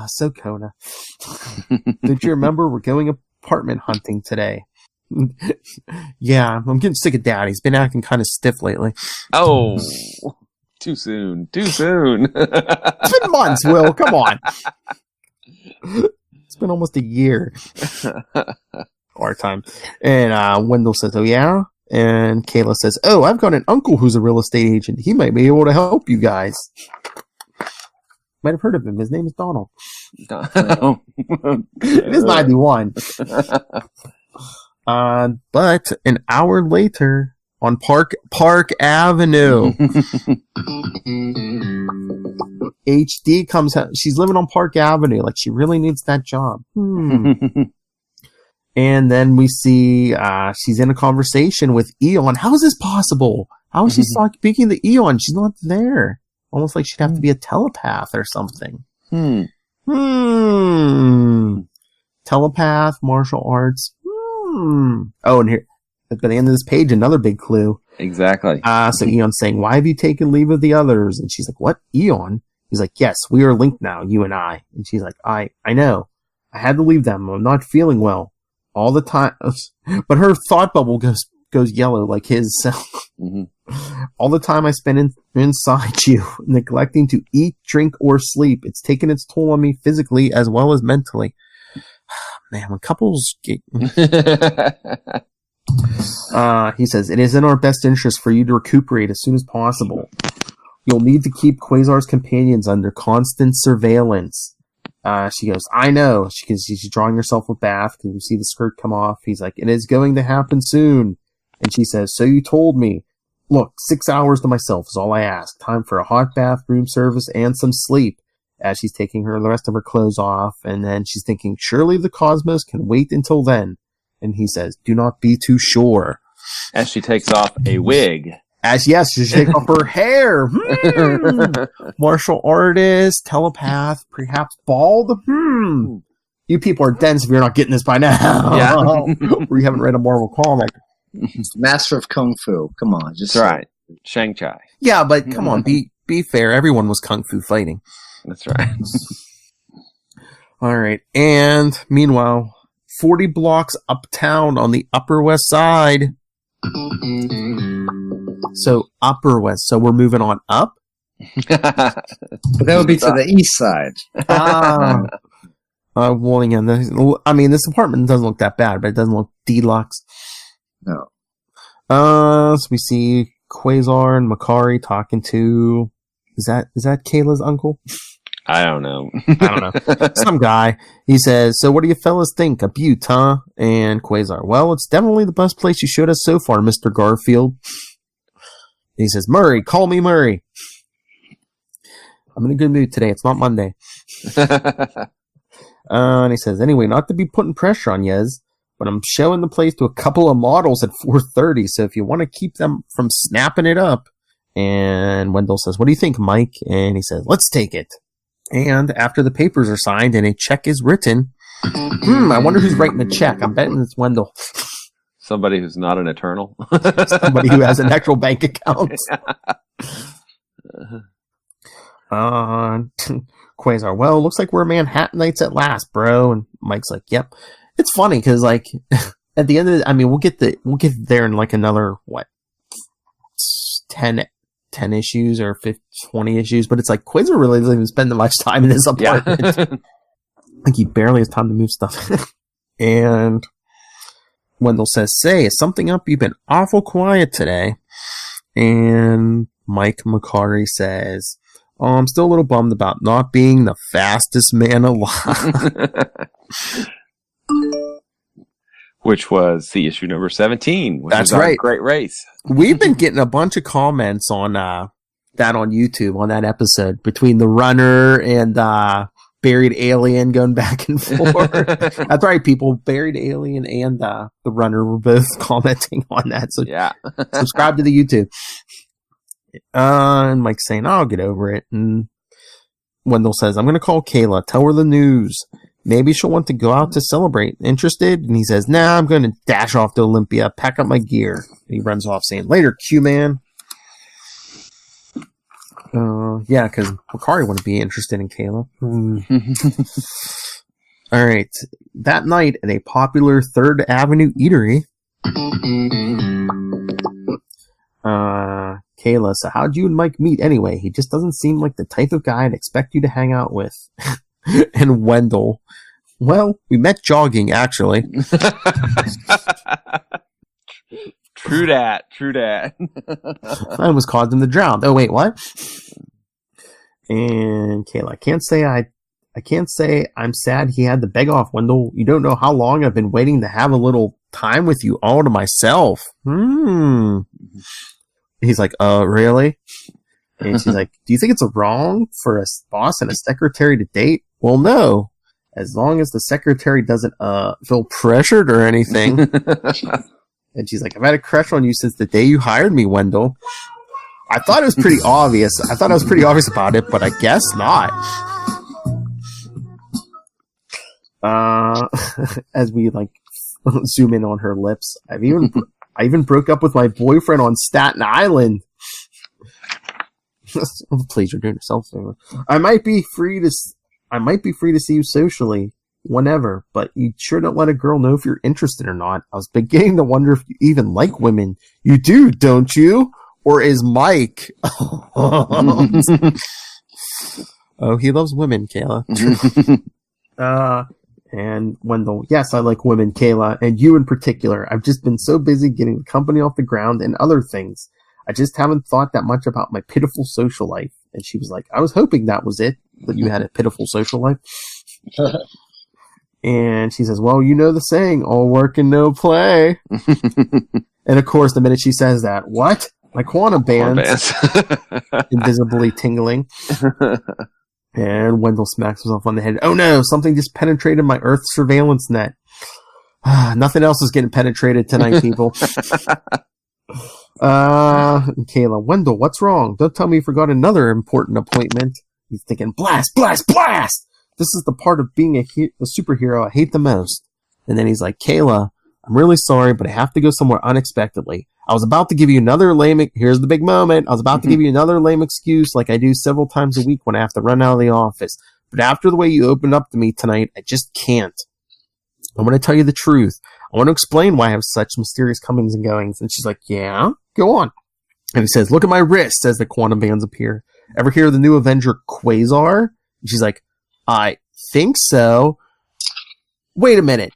So Kona. Don't you remember? We're going apartment hunting today. Yeah, I'm getting sick of Dad. He's been acting kind of stiff lately. Oh, too soon. It's been months, Will. Come on. It's been almost a year. Our time. And Wendell says, oh, yeah? And Kayla says, "Oh, I've got an uncle who's a real estate agent. He might be able to help you guys." Might have heard of him. His name is Donald. It is 91. But an hour later on Park Avenue, HD comes out. She's living on Park Avenue. Like, she really needs that job. And then we see she's in a conversation with Eon. How is this possible? How is she speaking to Eon? She's not there. Almost like she'd have to be a telepath or something. Telepath, martial arts. Oh, and here, at the end of this page, another big clue. Exactly. So Eon's saying, "Why have you taken leave of the others?" And she's like, "What, Eon?" He's like, "Yes, we are linked now, you and I." And she's like, I know. I had to leave them. I'm not feeling well. All the time." But her thought bubble goes yellow like his. "All the time I spent inside you, neglecting to eat, drink, or sleep. It's taken its toll on me physically as well as mentally." Man, when couples get... he says, "It is in our best interest for you to recuperate as soon as possible. You'll need to keep Quasar's companions under constant surveillance." She goes, "I know." She's drawing herself a bath because we see the skirt come off. He's like, "It is going to happen soon." And she says, "So you told me. Look, 6 hours to myself is all I ask. Time for a hot bath, room service, and some sleep." As she's taking the rest of her clothes off, and then she's thinking, "Surely the cosmos can wait until then." And he says, "Do not be too sure." As she takes off a wig. She takes off her hair. Martial artist, telepath, perhaps bald. You people are dense if you're not getting this by now. Yeah. Or you haven't read a Marvel comic. Master of Kung Fu. Come on. That's right. Shang-Chi. Yeah, but come on, be fair. Everyone was Kung Fu fighting. That's right. All right. And meanwhile, 40 blocks uptown on the Upper West Side. So Upper West. So we're moving on up? But that would be to the east side. Well, again, this apartment doesn't look that bad, but it doesn't look deluxe. No. So we see Quasar and Makari talking to... Is that Kayla's uncle? I don't know. I don't know. Some guy. He says, "So what do you fellas think? A butte, huh?" And Quasar, "Well, it's definitely the best place you showed us so far, Mr. Garfield." He says, "Murray, call me Murray." I'm in a good mood today. It's not Monday. And he says, "Anyway, not to be putting pressure on yez, but I'm showing the place to a couple of models at 4:30, so if you want to keep them from snapping it up." And Wendell says, "What do you think, Mike?" And he says, "Let's take it." And after the papers are signed and a check is written, I wonder who's writing the check. I'm betting it's Wendell. Somebody who's not an Eternal. Somebody who has an actual bank account. Quasar, "Well, looks like we're Manhattanites at last, bro." And Mike's like, "Yep." It's funny because, like, at the end of we'll get there in like another 10 issues or 20 issues, but it's like Quasar really doesn't even spend that much time in his apartment. Yeah. Like, he barely has time to move stuff. And Wendell says, "Say, is something up? You've been awful quiet today." And Mike Makari says, "Oh, I'm still a little bummed about not being the fastest man alive." Which was the issue number 17. That's right. Great race. We've been getting a bunch of comments on that on YouTube on that episode between the runner and Buried Alien going back and forth. That's right, people. Buried Alien and the runner were both commenting on that. So yeah. subscribe to the YouTube. And Mike's saying, "I'll get over it." And Wendell says, "I'm going to call Kayla. Tell her the news. Maybe she'll want to go out to celebrate. Interested?" And he says, "Nah, I'm going to dash off to Olympia, pack up my gear." And he runs off saying, "Later, Q-Man." Yeah, because Makari wouldn't be interested in Kayla. All right. That night at a popular 3rd Avenue eatery, Kayla, "So how'd you and Mike meet anyway? He just doesn't seem like the type of guy I'd expect you to hang out with." And Wendell, "Well, we met jogging, actually." True that. I almost caused him to drown. Oh, wait, what? And Kayla, I can't say I'm sad he had to beg off, Wendell. You don't know how long I've been waiting to have a little time with you all to myself. He's like, really? And she's like, do you think it's wrong for a boss and a secretary to date? Well, no. As long as the secretary doesn't feel pressured or anything. And she's like, I've had a crush on you since the day you hired me, Wendell. I thought it was pretty obvious. I thought I was pretty obvious about it, but I guess not. As we like zoom in on her lips, I even broke up with my boyfriend on Staten Island. Please, you're doing yourself a favor. I might be free to see you socially whenever, but you sure don't let a girl know if you're interested or not. I was beginning to wonder if you even like women. You do, don't you? Or is Mike? Oh, he loves women, Kayla. And Wendell, yes, I like women, Kayla, and you in particular. I've just been so busy getting the company off the ground and other things. I just haven't thought that much about my pitiful social life. And she was like, I was hoping that was it, that you had a pitiful social life. And she says, well, you know the saying, all work and no play. And of course, the minute she says that, what? My quantum bands. Invisibly tingling. And Wendell smacks himself on the head. Oh no, something just penetrated my Earth surveillance net. Nothing else is getting penetrated tonight, people. Kayla, Wendell, what's wrong? Don't tell me you forgot another important appointment. He's thinking, blast, blast, blast! This is the part of being a superhero I hate the most. And then he's like, Kayla, I'm really sorry, but I have to go somewhere unexpectedly. I was about to give you another here's the big moment. I was about to give you another lame excuse like I do several times a week when I have to run out of the office. But after the way you opened up to me tonight, I just can't. I want to tell you the truth. I want to explain why I have such mysterious comings and goings. And she's like, yeah, go on. And he says, look at my wrist as the quantum bands appear. Ever hear of the new Avenger Quasar? And she's like, I think so. Wait a minute.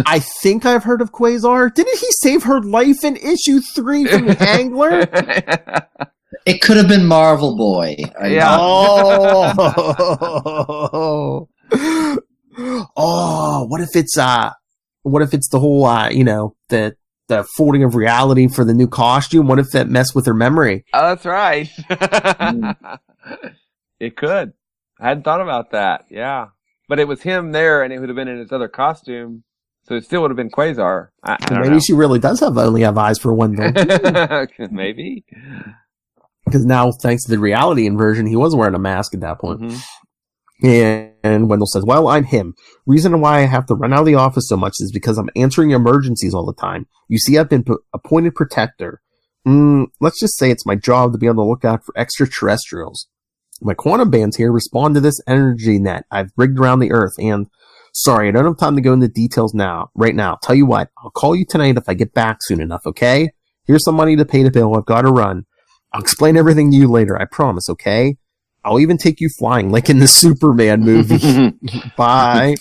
I think I've heard of Quasar. Didn't he save her life in issue 3 from the Angler? It could have been Marvel Boy. Yeah. Oh, what if it's the whole the folding of reality for the new costume? What if that messed with her memory? Oh, that's right. It could. I hadn't thought about that. Yeah. But it was him there, and it would have been in his other costume. So it still would have been Quasar. I don't Maybe know. she really does only have eyes for Wendell. Maybe. Because now, thanks to the reality inversion, he was wearing a mask at that point. Mm-hmm. And Wendell says, well, I'm him. Reason why I have to run out of the office so much is because I'm answering emergencies all the time. You see, I've been appointed protector. Let's just say it's my job to be on the lookout for extraterrestrials. My quantum bands here respond to this energy net I've rigged around the Earth, and sorry, I don't have time to go into details right now. Tell you what, I'll call you tonight if I get back soon enough, okay? Here's some money to pay the bill. I've got to run. I'll explain everything to you later, I promise, okay? I'll even take you flying, like in the Superman movie. Bye.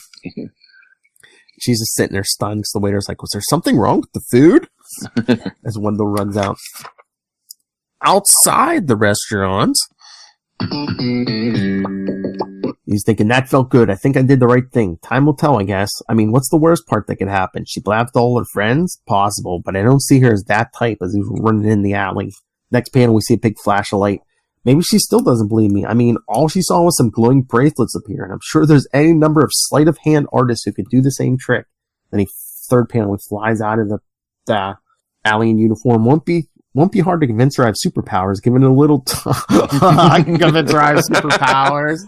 She's just sitting there stunned because the waiter's like, was there something wrong with the food? As Wendell runs out. Outside the restaurant, he's thinking, that felt good. I think I did the right thing. Time will tell, I guess. I mean, what's the worst part that could happen? She blabbed to all her friends? Possible, but I don't see her as that type as he's running in the alley. Next panel, we see a big flash of light. Maybe she still doesn't believe me. I mean, all she saw was some glowing bracelets appear, and I'm sure there's any number of sleight of hand artists who could do the same trick. Then third panel, he flies out of the alley in uniform. Won't be hard to convince her I have superpowers, given a little I can convince her I have superpowers.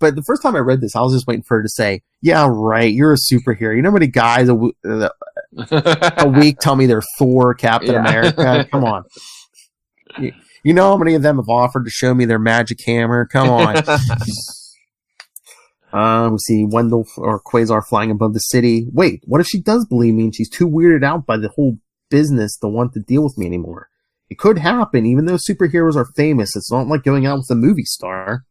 But the first time I read this, I was just waiting for her to say, yeah, right, you're a superhero. You know how many guys a week tell me they're Thor, Captain America? Come on. You know how many of them have offered to show me their magic hammer? Come on. We see Wendell or Quasar flying above the city. Wait, what if she does believe me and she's too weirded out by the whole business to want to deal with me anymore? It could happen, even though superheroes are famous. It's not like going out with a movie star.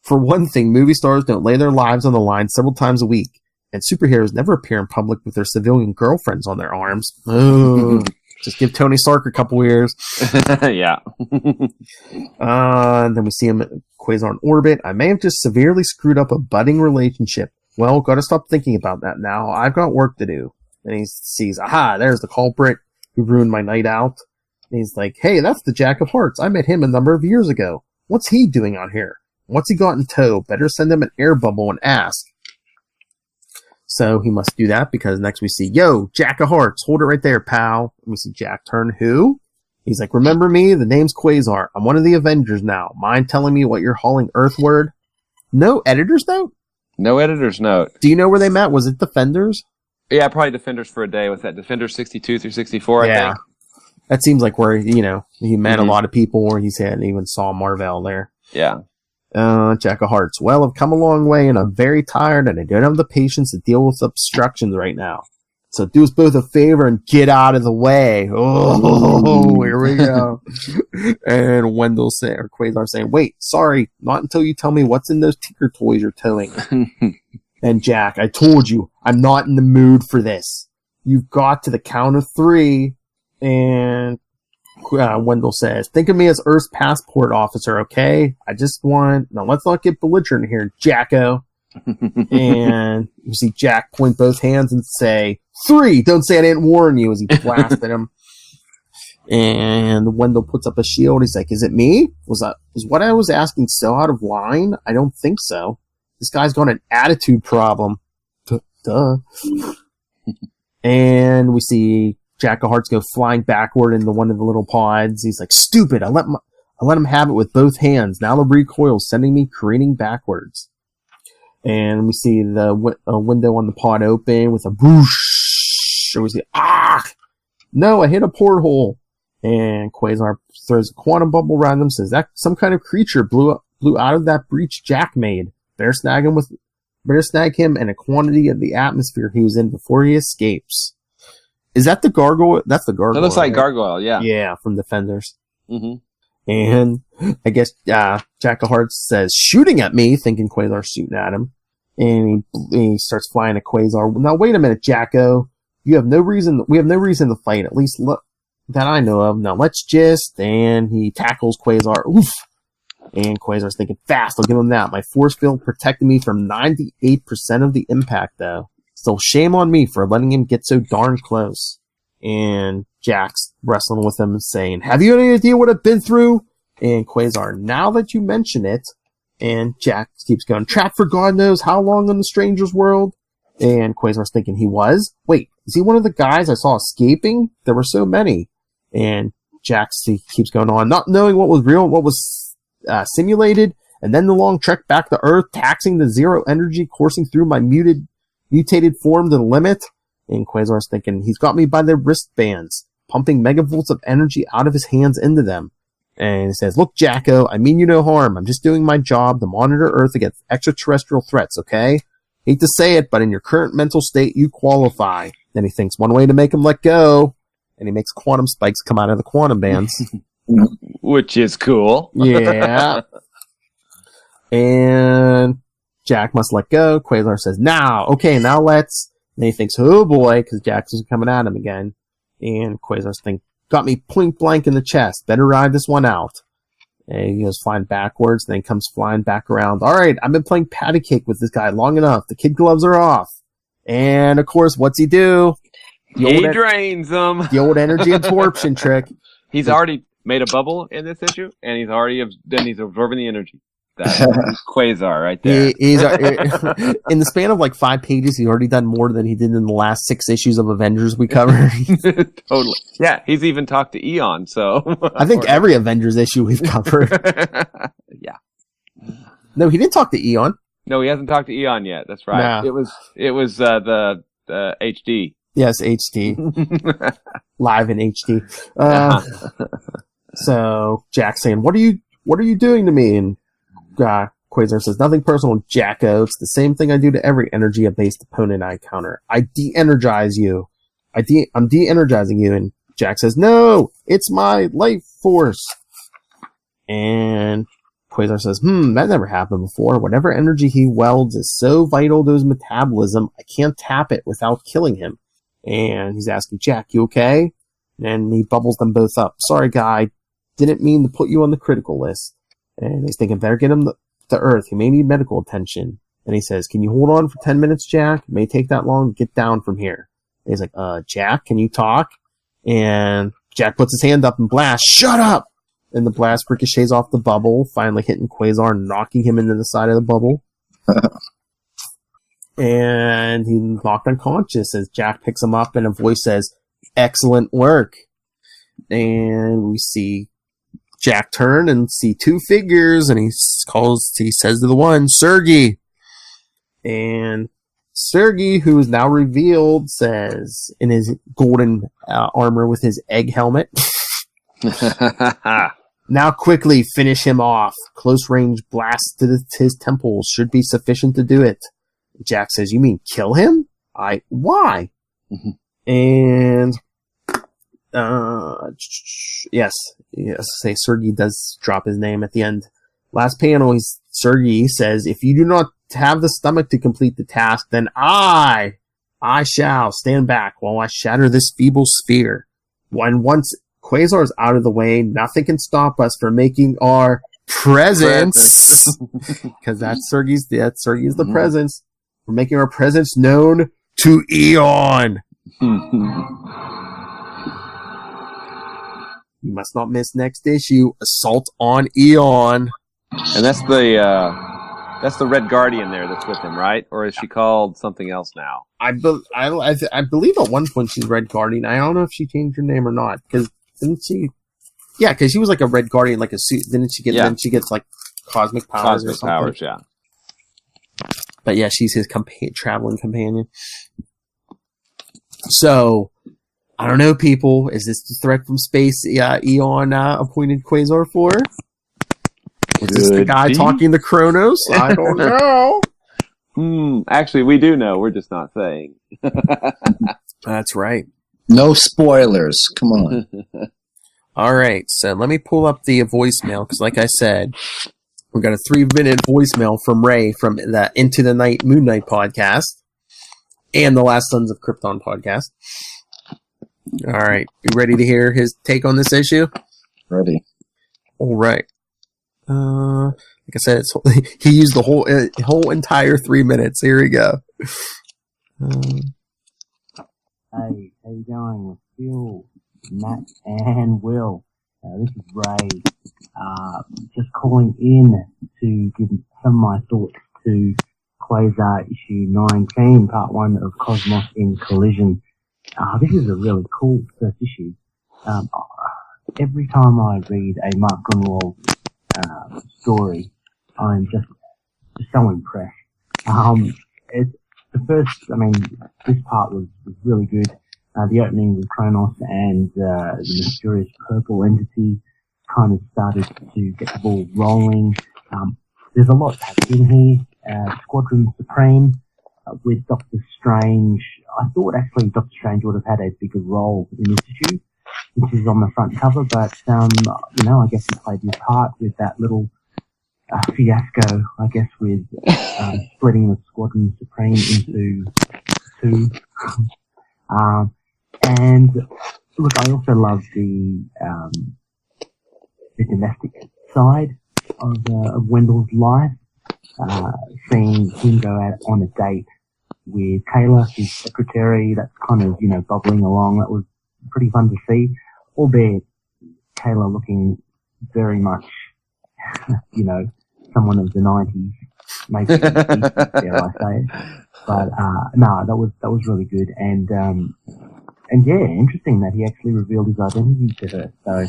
For one thing, movie stars don't lay their lives on the line several times a week. and superheroes never appear in public with their civilian girlfriends on their arms. Oh, just give Tony Stark a couple years. Yeah. And then we see him at Quasar in orbit. I may have just severely screwed up a budding relationship. Well, gotta stop thinking about that now. I've got work to do. And he sees, aha, there's the culprit who ruined my night out. And he's like, hey, that's the Jack of Hearts. I met him a number of years ago. What's he doing out here? What's he got in tow? Better send him an air bubble and ask. So he must do that because next we see, yo, Jack of Hearts, hold it right there, pal. And we see Jack turn, who? He's like, remember me? The name's Quasar. I'm one of the Avengers now. Mind telling me what you're hauling earthward? No editor's note? No editor's note. Do you know where they met? Was it Defenders? Yeah, probably Defenders for a day. What's that? Defenders 62 through 64, I think. That seems like where, he met a lot of people, or he said even saw Marvel there. Yeah. Jack of Hearts. Well, I've come a long way, and I'm very tired, and I don't have the patience to deal with obstructions right now. So do us both a favor and get out of the way. Oh, here we go. And Quasar saying, wait, sorry, not until you tell me what's in those Tinker toys you're towing. And Jack, I told you, I'm not in the mood for this. You've got to the count of 3, and Wendell says, think of me as Earth's passport officer, okay? Now let's not get belligerent here, Jacko. And you see Jack point both hands and say, 3, don't say I didn't warn you, as he blasted him. And Wendell puts up a shield. He's like, is it me? Was what I was asking so out of line? I don't think so. This guy's got an attitude problem. Duh. And we see Jack of Hearts go flying backward into one of the little pods. He's like, stupid, I let him have it with both hands. Now the recoil's sending me careening backwards. And we see the window on the pod open with a whoosh. Or we see, no, I hit a porthole. And Quasar throws a quantum bubble around him, says that some kind of creature blew out of that breach Jack made. Better snag him and a quantity of the atmosphere he was in before he escapes. Is that the gargoyle? That's the gargoyle. It looks like right? Gargoyle, yeah. Yeah, from Defenders. Mm-hmm. And I guess Jack of Hearts says, shooting at me, thinking Quasar's shooting at him. And he starts flying at Quasar. Now, wait a minute, Jacko. We have no reason to fight, at least that I know of. Now, let's just... And he tackles Quasar. Oof! And Quasar's thinking, fast, I'll give him that. My force field protected me from 98% of the impact, though. Still, shame on me for letting him get so darn close. And Jack's wrestling with him and saying, have you any idea what I've been through? And Quasar, now that you mention it. And Jack keeps going, trapped for God knows how long in the stranger's world? And Quasar's thinking he was. Wait, is he one of the guys I saw escaping? There were so many. And Jack keeps going on, not knowing what was real and what was simulated, and then the long trek back to Earth, taxing the zero energy coursing through my mutated form to the limit. And Quasar's thinking, he's got me by the wristbands, pumping megavolts of energy out of his hands into them. And he says, look, Jacko, I mean you no harm. I'm just doing my job to monitor Earth against extraterrestrial threats, okay? Hate to say it, but in your current mental state, you qualify. Then he thinks one way to make him let go, and he makes quantum spikes come out of the quantum bands. Which is cool. Yeah. And Jack must let go. Quasar says, now let's. And he thinks, oh boy, because Jackson's coming at him again. And Quasar's thinking, got me point blank in the chest. Better ride this one out. And he goes flying backwards, then comes flying back around. All right, I've been playing patty cake with this guy long enough. The kid gloves are off. And of course, what's he do? He drains them. The old energy absorption trick. He's already made a bubble in this issue, and he's absorbing the energy. That's Quasar right there. He's in the span of like 5 pages, he's already done more than he did in the last 6 issues of Avengers we covered. Totally. Yeah, he's even talked to Eon, so... I think every Avengers issue we've covered. Yeah. No, he didn't talk to Eon. No, he hasn't talked to Eon yet. That's right. No. It was the HD. Yes, HD. Live in HD. So Jack's saying, "What are you doing to me?" And Quasar says, "Nothing personal, Jacko. It's the same thing I do to every energy-based opponent I encounter. I de-energize you. I'm de-energizing you." And Jack says, "No, it's my life force." And Quasar says, that never happened before. Whatever energy he welds is so vital to his metabolism, I can't tap it without killing him. And he's asking, Jack, you okay? And he bubbles them both up. Sorry, guy. Didn't mean to put you on the critical list. And he's thinking, better get him to Earth. He may need medical attention. And he says, can you hold on for 10 minutes, Jack? It may take that long to get down from here. And he's like, Jack, can you talk? And Jack puts his hand up and blasts, shut up! And the blast ricochets off the bubble, finally hitting Quasar and knocking him into the side of the bubble. And he's knocked unconscious as Jack picks him up and a voice says, excellent work. And we see Jack turn and see two figures, and he says to the one, Sergey. And Sergey, who is now revealed, says, in his golden armor with his egg helmet, now quickly finish him off. Close range blasts to his temples should be sufficient to do it. Jack says, you mean kill him? Why? And, yes, say Sergey does drop his name at the end. Last panel, Sergey says, if you do not have the stomach to complete the task, then I shall stand back while I shatter this feeble sphere. Once Quasar is out of the way, nothing can stop us from making our presence. Because that's Sergey's the presence. We're making our presence known to Eon. You must not miss next issue, Assault on Eon. And that's the Red Guardian there that's with him, right? Or is she called something else now? I believe at one point she's Red Guardian. I don't know if she changed her name or not. Because didn't she? Yeah, because she was like a Red Guardian, like a suit. Didn't she get? Yeah. Then she gets like cosmic powers or something. Cosmic powers, yeah. But yeah, she's his traveling companion. So, I don't know, people. Is this the threat from space Eon appointed Quasar for? Is this the guy talking to Kronos? I don't know. Actually, we do know. We're just not saying. That's right. No spoilers. Come on. All right. So let me pull up the voicemail because, like I said, we got a 3-minute voicemail from Ray from the Into the Night Moon Knight podcast and the Last Sons of Krypton podcast. All right. You ready to hear his take on this issue? Ready. All right. Like I said, he used the whole entire 3 minutes. Here we go. Hey, how you going? Phil, Matt, and Will. This is Ray. Just calling in to give some of my thoughts to Quasar issue 19, part 1 of Cosmos in Collision. This is a really cool first issue. Every time I read a Mark Grunwald story, I'm just so impressed. This part was really good. The opening with Kronos and the mysterious purple entity kind of started to get the ball rolling. There's a lot packed in here. Squadron Supreme with Doctor Strange. I thought actually Doctor Strange would have had a bigger role in this issue, which is on the front cover, but I guess he played his part with that little fiasco, I guess, with splitting the Squadron Supreme into two. And look, I also love the domestic side of Wendell's life. Seeing him go out on a date with Kayla, his secretary, that's kind of, bubbling along. That was pretty fun to see. Albeit Kayla looking very much, someone of the 90s, maybe dare I say it. But no, that was really good, and yeah, interesting that he actually revealed his identity to her. So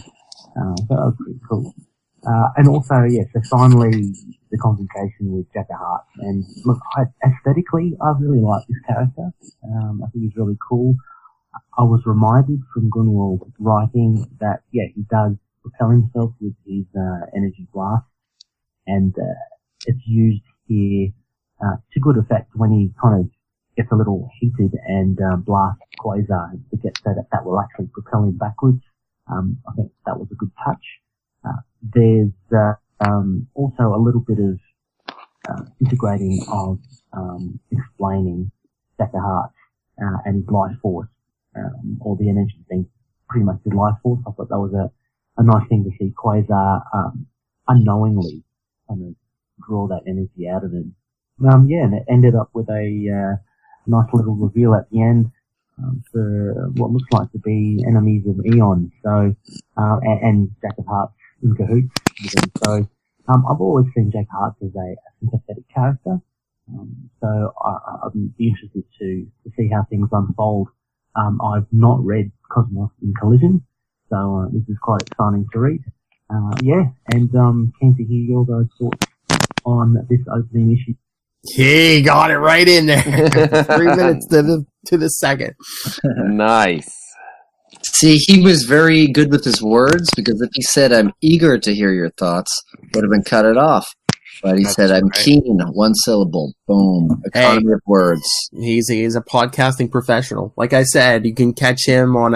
that was pretty cool. And also, so finally the confrontation with Jacka Hart. And look, aesthetically, I really like this character. I think he's really cool. I was reminded from Grunwald writing that, he does propel himself with his energy blast, and it's used here to good effect when he kind of gets a little heated and blasts Quasar to get so that will actually propel him backwards. I think that was a good touch. There's also a little bit of integrating of explaining Stack of Hearts and his life force, or the energy being pretty much his life force. I thought that was a nice thing to see Quasar unknowingly kind of draw that energy out of him. And it ended up with a nice little reveal at the end for what looks like to be enemies of Eon. So, and Jack of Hearts in cahoots with him. So, I've always seen Jack of Hearts as a sympathetic character. So I'd be interested to see how things unfold. I've not read Cosmos in Collision, so this is quite exciting to read. And keen to hear your guys' thoughts on this opening issue. He got it right in there. 3 minutes to the second. Nice. See, he was very good with his words, because if he said, "I'm eager to hear your thoughts," would have been cut it off. But he said, "I'm keen," one syllable. Boom. Economy of words. He's a podcasting professional. Like I said, you can catch him on,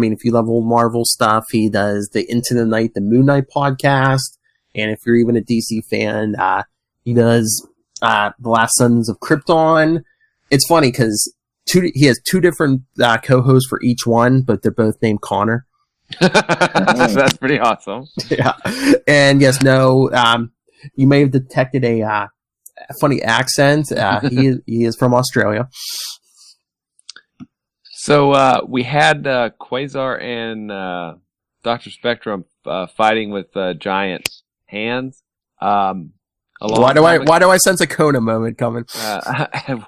if you love old Marvel stuff, he does the Into the Night, the Moon Knight podcast. And if you're even a DC fan, he does The Last Sons of Krypton. It's funny because he has two different co-hosts for each one, but they're both named Connor. That's pretty awesome. Yeah. And you may have detected a funny accent. He is from Australia. So we had Quasar and Dr. Spectrum fighting with giant hands. Why do I sense a Kona moment coming? I'm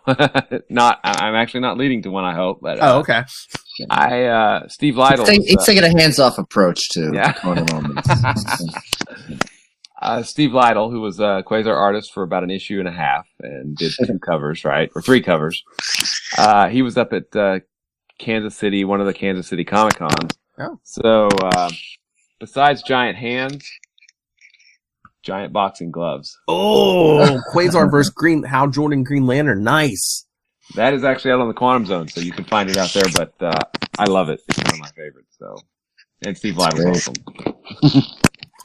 actually not leading to one, I hope. But okay. Steve Lytle. It's taking a hands-off approach to Kona moments. Steve Lytle, who was a Quasar artist for about an issue and a half and did 2 covers, right? Or 3 covers. He was up at Kansas City, one of the Kansas City Comic Cons. Oh. So, besides giant hands, giant boxing gloves. Oh, Quasar versus Hal Jordan Green Lantern. Nice. That is actually out on the Quantum Zone, so you can find it out there, but I love it. It's one of my favorites. So, and Steve Lytle's awesome.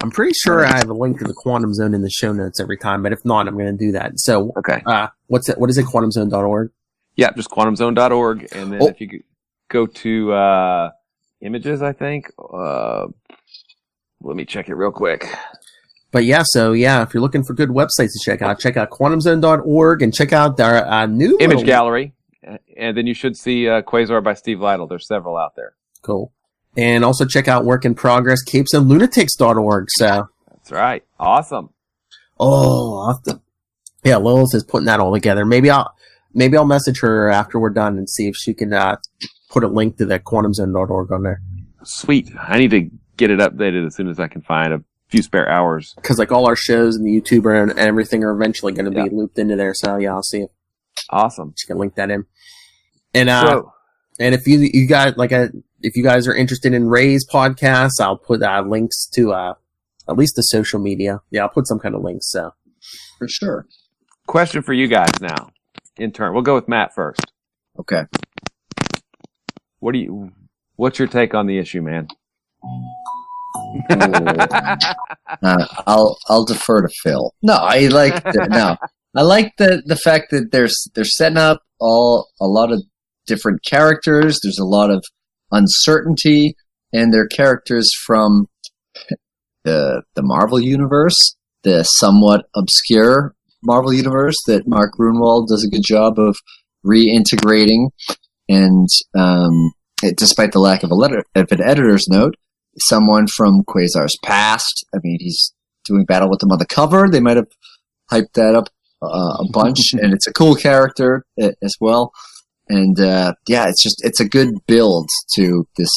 I'm pretty sure I have a link to the Quantum Zone in the show notes every time, but if not, I'm going to do that. So, okay. What is it? QuantumZone.org? Yeah, just QuantumZone.org, and then if you go to images, I think. Let me check it real quick. But if you're looking for good websites to check out QuantumZone.org and check out our new image gallery, and then you should see Quasar by Steve Lytle. There's several out there. Cool. And also check out Work in Progress, Capes and Lunatics.org. So that's right. Awesome. Oh, Lilith is putting that all together. Maybe I'll message her after we're done and see if she can put a link to the QuantumZone.org on there. Sweet. I need to get it updated as soon as I can find a few spare hours. Because all our shows and the YouTuber and everything are eventually going to be looped into there. So I'll see if awesome. She can link that in. And and if you guys if you guys are interested in Ray's podcast, I'll put links to at least the social media. Yeah, I'll put some kind of links. So for sure. Question for you guys now. In turn, we'll go with Matt first. Okay. What's your take on the issue, man? I'll defer to Phil. No, I like the fact that they're setting up a lot of different characters. There's a lot of uncertainty, and they're characters from the Marvel universe, the somewhat obscure Marvel universe that Mark Grunwald does a good job of reintegrating. And despite the lack of an editor's note, someone from Quasar's past. I mean, he's doing battle with them on the cover. They might have hyped that up a bunch, and it's a cool character as well. And it's a good build to this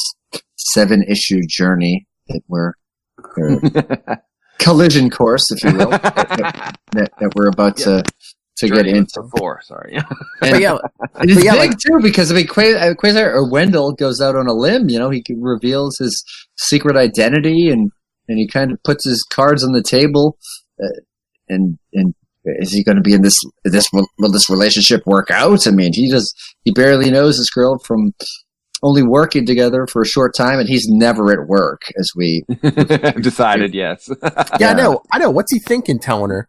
7-issue journey that we're collision course, if you will, that we're about to get into. 4, sorry. It's big too, because Quasar or Wendell goes out on a limb. You know, he reveals his secret identity, and he kind of puts his cards on the table. And is he going to be in this? Will this relationship work out? I mean, he barely knows this girl from only working together for a short time, and he's never at work, as we decided. Yes. Yeah, I know. What's he thinking telling her?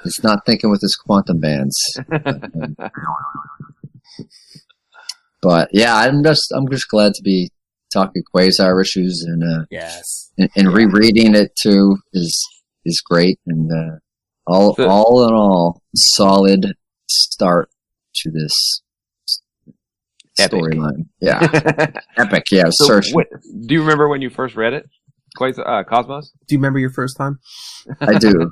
He's not thinking with his quantum bands. But yeah, I'm just glad to be talking Quasar issues, and Yes, and rereading it too is great, and all in all, solid start to this storyline. Yeah, epic. Yeah, So, do you remember when you first read it, Cosmos? Do you remember your first time? I do.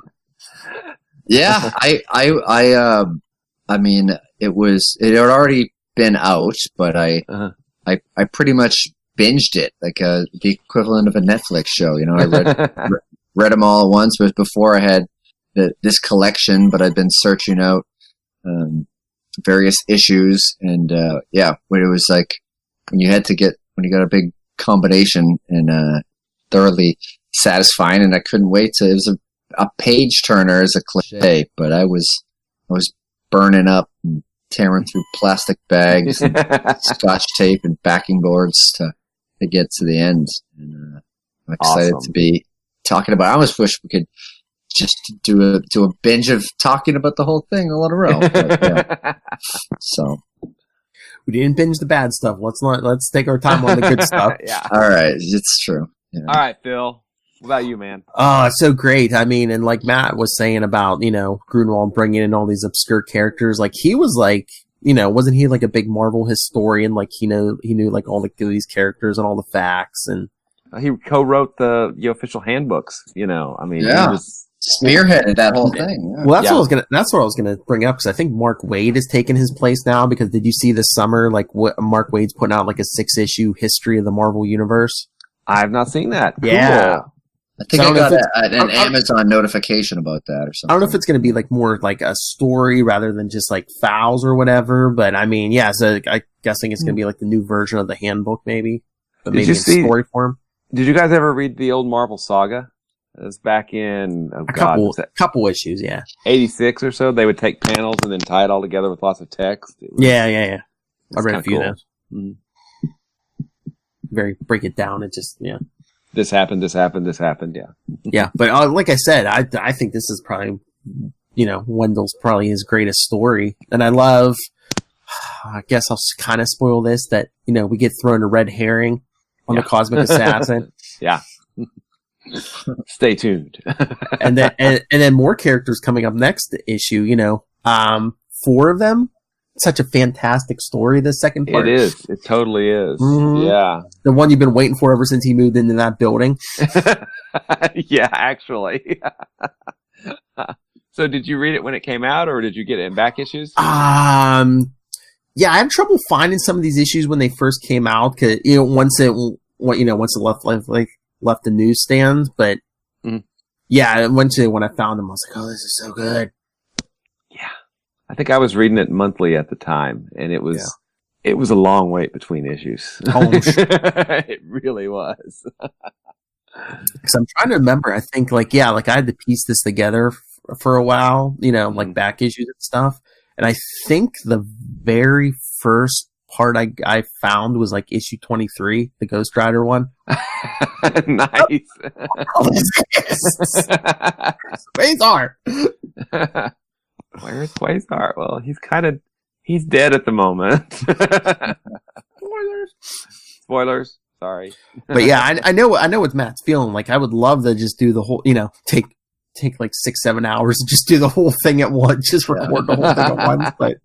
Yeah, I mean, it had already been out, but I pretty much binged it, like the equivalent of a Netflix show. You know, I read them all at once. But before I had this collection, but I'd been searching out various issues, and when it was like when you got a big combination and thoroughly satisfying, and I couldn't wait to. It was a page turner as a cliche, but I was burning up and tearing through plastic bags and scotch tape and backing boards to get to the end. And I'm excited to be talking about it. I almost wish we could just do a binge of talking about the whole thing all in a row. But, yeah. So we didn't binge the bad stuff. Let's take our time on the good stuff. Yeah. All right, it's true. Yeah. All right, Phil. What about you, man? Oh, it's so great. I mean, and like Matt was saying about, Grunwald bringing in all these obscure characters, like he was like, wasn't he like a big Marvel historian? Like he knew like all these characters and all the facts, and he co-wrote the official handbooks. I mean, yeah. He was spearheaded that whole thing. Yeah. Well, that's what I was gonna bring up, because I think Mark Waid has taken his place now. Because did you see this summer, like what Mark Waid's putting out, like a 6-issue history of the Marvel universe? I have not seen that. Yeah. Cool. I think I got an Amazon notification about that or something. I don't know if it's going to be like more like a story rather than just like files or whatever, but I mean, yeah, so I'm guessing it's going to be like the new version of the handbook maybe, but maybe in story form. Did you guys ever read the old Marvel Saga? It was back in couple issues, yeah. 86 or so. They would take panels and then tie it all together with lots of text. Yeah. I read a few of those. Mm-hmm. Break it down. It just, yeah. This happened, yeah. Yeah, but like I said, I think this is probably, Wendell's probably his greatest story. And I love, I guess I'll kind of spoil this, that, we get thrown a red herring on the Cosmic Assassin. Yeah. Stay tuned. and then more characters coming up next issue, 4 of them. Such a fantastic story, the second part. It is. It totally is. Mm-hmm. Yeah. The one you've been waiting for ever since he moved into that building. Yeah, actually. So did you read it when it came out, or did you get it in back issues? Yeah, I have trouble finding some of these issues when they first came out, because once it left the newsstand. But yeah, eventually when I found them, I was like, "Oh, this is so good." Yeah, I think I was reading it monthly at the time, and it was a long wait between issues. It really was. Because I'm trying to remember. I think I had to piece this together for a while, like back issues and stuff. And I think the very first part I found was like issue 23, the Ghost Rider one. Nice. Quasar. Where's Quasar? Well, he's dead at the moment. Spoilers. Sorry. But yeah, I know what Matt's feeling. Like, I would love to just do the whole, take like 6-7 hours and just do the whole thing at once, just record the whole thing at once. But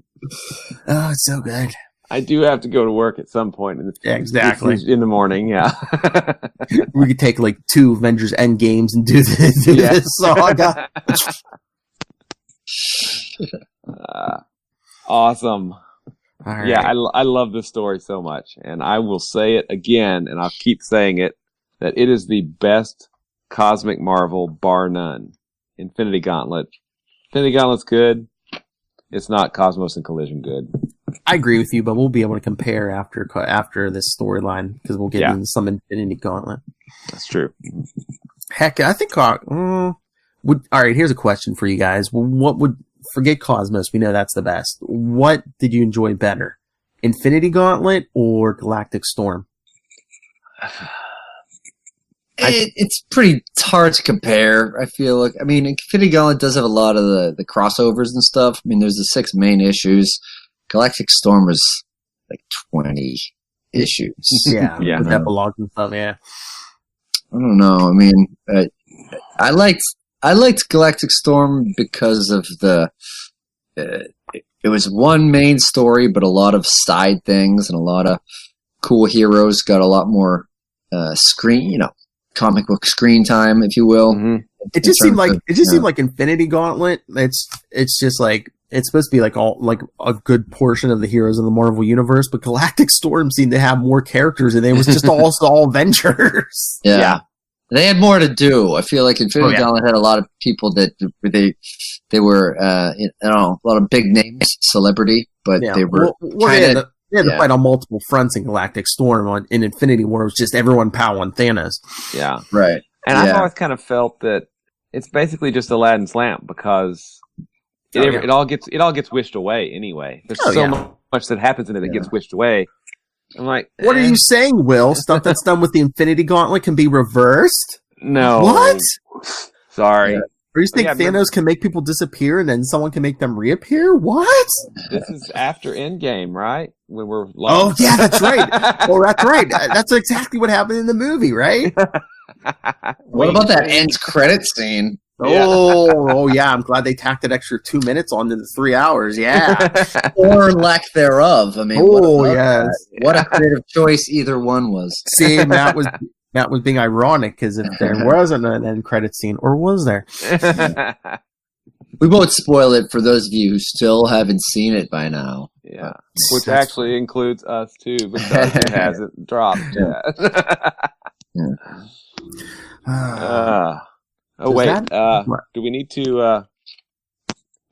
it's so good. I do have to go to work at some point. Exactly. In the morning, yeah. We could take like 2 Avengers Endgames and do this saga. Awesome. All right. Yeah, I love this story so much, and I will say it again, and I'll keep saying it, that it is the best Cosmic Marvel, bar none. Infinity Gauntlet. Infinity Gauntlet's good. It's not Cosmos and Collision good. I agree with you, but we'll be able to compare after this storyline, because we'll get into some Infinity Gauntlet. That's true. Heck, I think all right, here's a question for you guys. What would forget Cosmos. We know that's the best. What did you enjoy better? Infinity Gauntlet or Galactic Storm? It's pretty hard to compare. I feel like, I mean, Infinity Gauntlet does have a lot of the crossovers and stuff. I mean, there's the 6 main issues. Galactic Storm was like 20 issues. Yeah, Yeah. with epilogues and stuff. Yeah, I don't know. I mean, I liked Galactic Storm because of it was one main story, but a lot of side things and a lot of cool heroes got a lot more comic book screen time, if you will. Mm-hmm. it just seemed like Infinity Gauntlet. It's just like it's supposed to be like a good portion of the heroes of the Marvel universe, but Galactic Storm seemed to have more characters, and it was just all Avengers. Yeah. They had more to do. I feel like Infinity Gauntlet had a lot of people that they were, a lot of big names, celebrity, but they were they had to fight on multiple fronts in Galactic Storm. In Infinity War, it was just everyone powering Thanos. Yeah. Right. And I've always kind of felt that it's basically just Aladdin's lamp because it all gets wished away anyway. There's so much that happens in it that gets wished away. I'm like, what are you saying, Will? Stuff that's done with the Infinity Gauntlet can be reversed? No. What? Sorry. Yeah. Or you think Thanos can make people disappear and then someone can make them reappear? What? This is after Endgame, right? When we're oh, yeah, that's right. That's right. That's exactly what happened in the movie, right? What about that end credit scene? Oh, yeah. I'm glad they tacked an extra 2 minutes onto the 3 hours. Yeah. Or lack thereof. I mean, what a creative choice either one was. See, Matt was being ironic because if there wasn't an end credit scene, or was there? We won't spoil it for those of you who still haven't seen it by now. Yeah. Which actually includes us too, because it hasn't dropped yet. Do we need to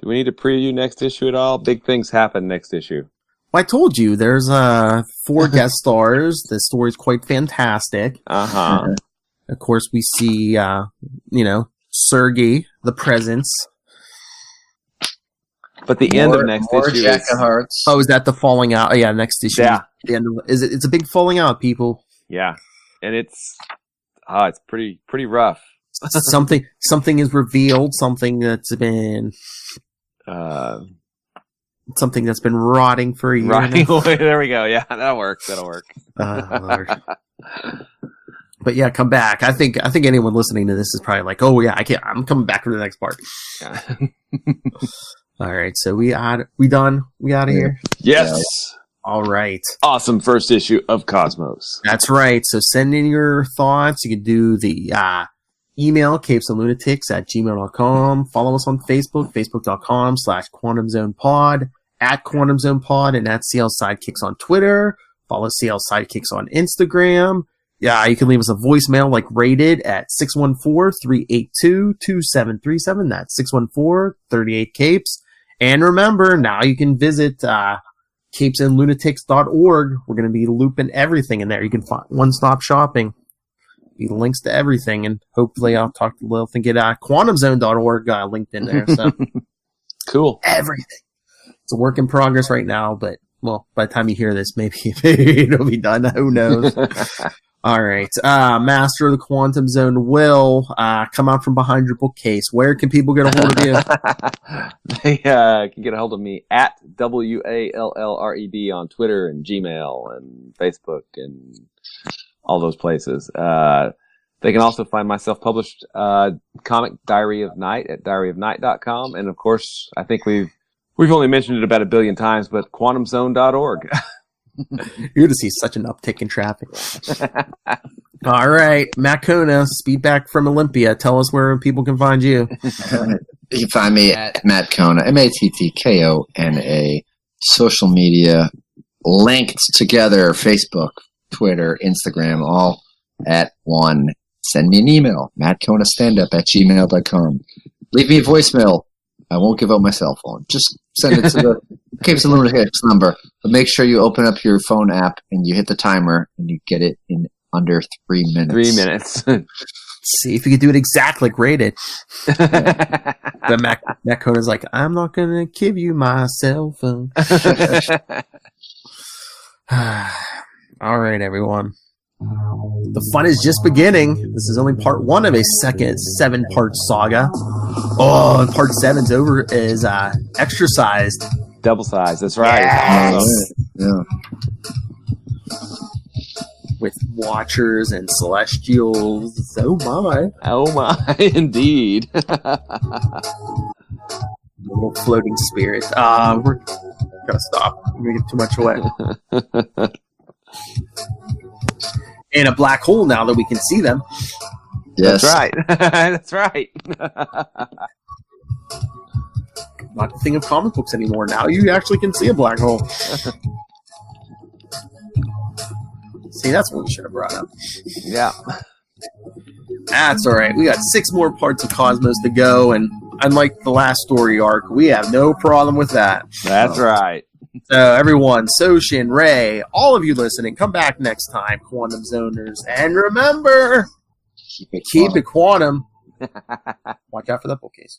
preview next issue at all? Big things happen next issue. Well, I told you there's 4 guest stars. The story's quite fantastic. Uh-huh. Of course, we see Sergei, the presence. But the end of next issue Jack of Hearts. Oh, is that the falling out? Oh, yeah, next issue. Yeah. The end of, it's a big falling out, people. Yeah. And it's pretty rough. Something is revealed, something that's been something that's been rotting for a year. Rotting away. There we go. Yeah, that'll work. Lord. But yeah, come back. I think anyone listening to this is probably like, oh yeah, I'm coming back for the next part. Yeah. All right, so we done? We out of here? Yes. All right. Awesome first issue of Cosmos. That's right. So send in your thoughts. You can do the email, capesandlunatics@gmail.com. Follow us on Facebook, facebook.com/QuantumZonePod, @QuantumZonePod, and @CL Sidekicks on Twitter. Follow CL Sidekicks on Instagram. Yeah, you can leave us a voicemail like rated at 614-382-2737. That's 614-38-CAPES. And remember, now you can visit capesandlunatics.org. We're going to be looping everything in there. You can find one-stop shopping. Be links to everything, and hopefully I'll talk to Lilith and get quantumzone.org linked in there. So cool. Everything. It's a work in progress right now, but well, by the time you hear this, maybe it'll be done. Who knows? All right. Master of the Quantum Zone will come out from behind your bookcase. Where can people get a hold of you? They can get a hold of me at WALLRED on Twitter and Gmail and Facebook and all those places. They can also find my self-published comic Diary of Night at diaryofnight.com. And of course, I think we've only mentioned it about 1 billion times, but quantumzone.org. You're going to see such an uptick in traffic. All right. Matt Kona, speed back from Olympia. Tell us where people can find you. You can find me at Matt Kona, MATTKONA. Social media linked together, Facebook, Twitter, Instagram, all at one. Send me an email, mattkonastandup@gmail.com. Leave me a voicemail. I won't give out my cell phone. Just send it to the Capes and Lunatics number. But make sure you open up your phone app and you hit the timer and you get it in under 3 minutes. 3 minutes. See if you could do it exactly like rated. But Matt Cona's like, I'm not gonna give you my cell phone. All right, everyone. The fun is just beginning. This is only part 1 of a second 7-part saga. Oh, and part 7's over is exercised. Double size. That's right. Yes. Yeah. With Watchers and Celestials. Oh my. Oh my, indeed. Little floating spirits. We're gonna stop. We're gonna give too much away. In a black hole now that we can see them. Yes. That's right. That's right. Not the thing of comic books anymore. Now you actually can see a black hole. See, that's what we should have brought up. Yeah. That's all right. We got 6 more parts of Cosmos to go, and unlike the last story arc, we have no problem with that. That's right. So, everyone, Soshin, Ray, all of you listening, come back next time, Quantum Zoners, and remember, keep it quantum. Watch out for that bookcase.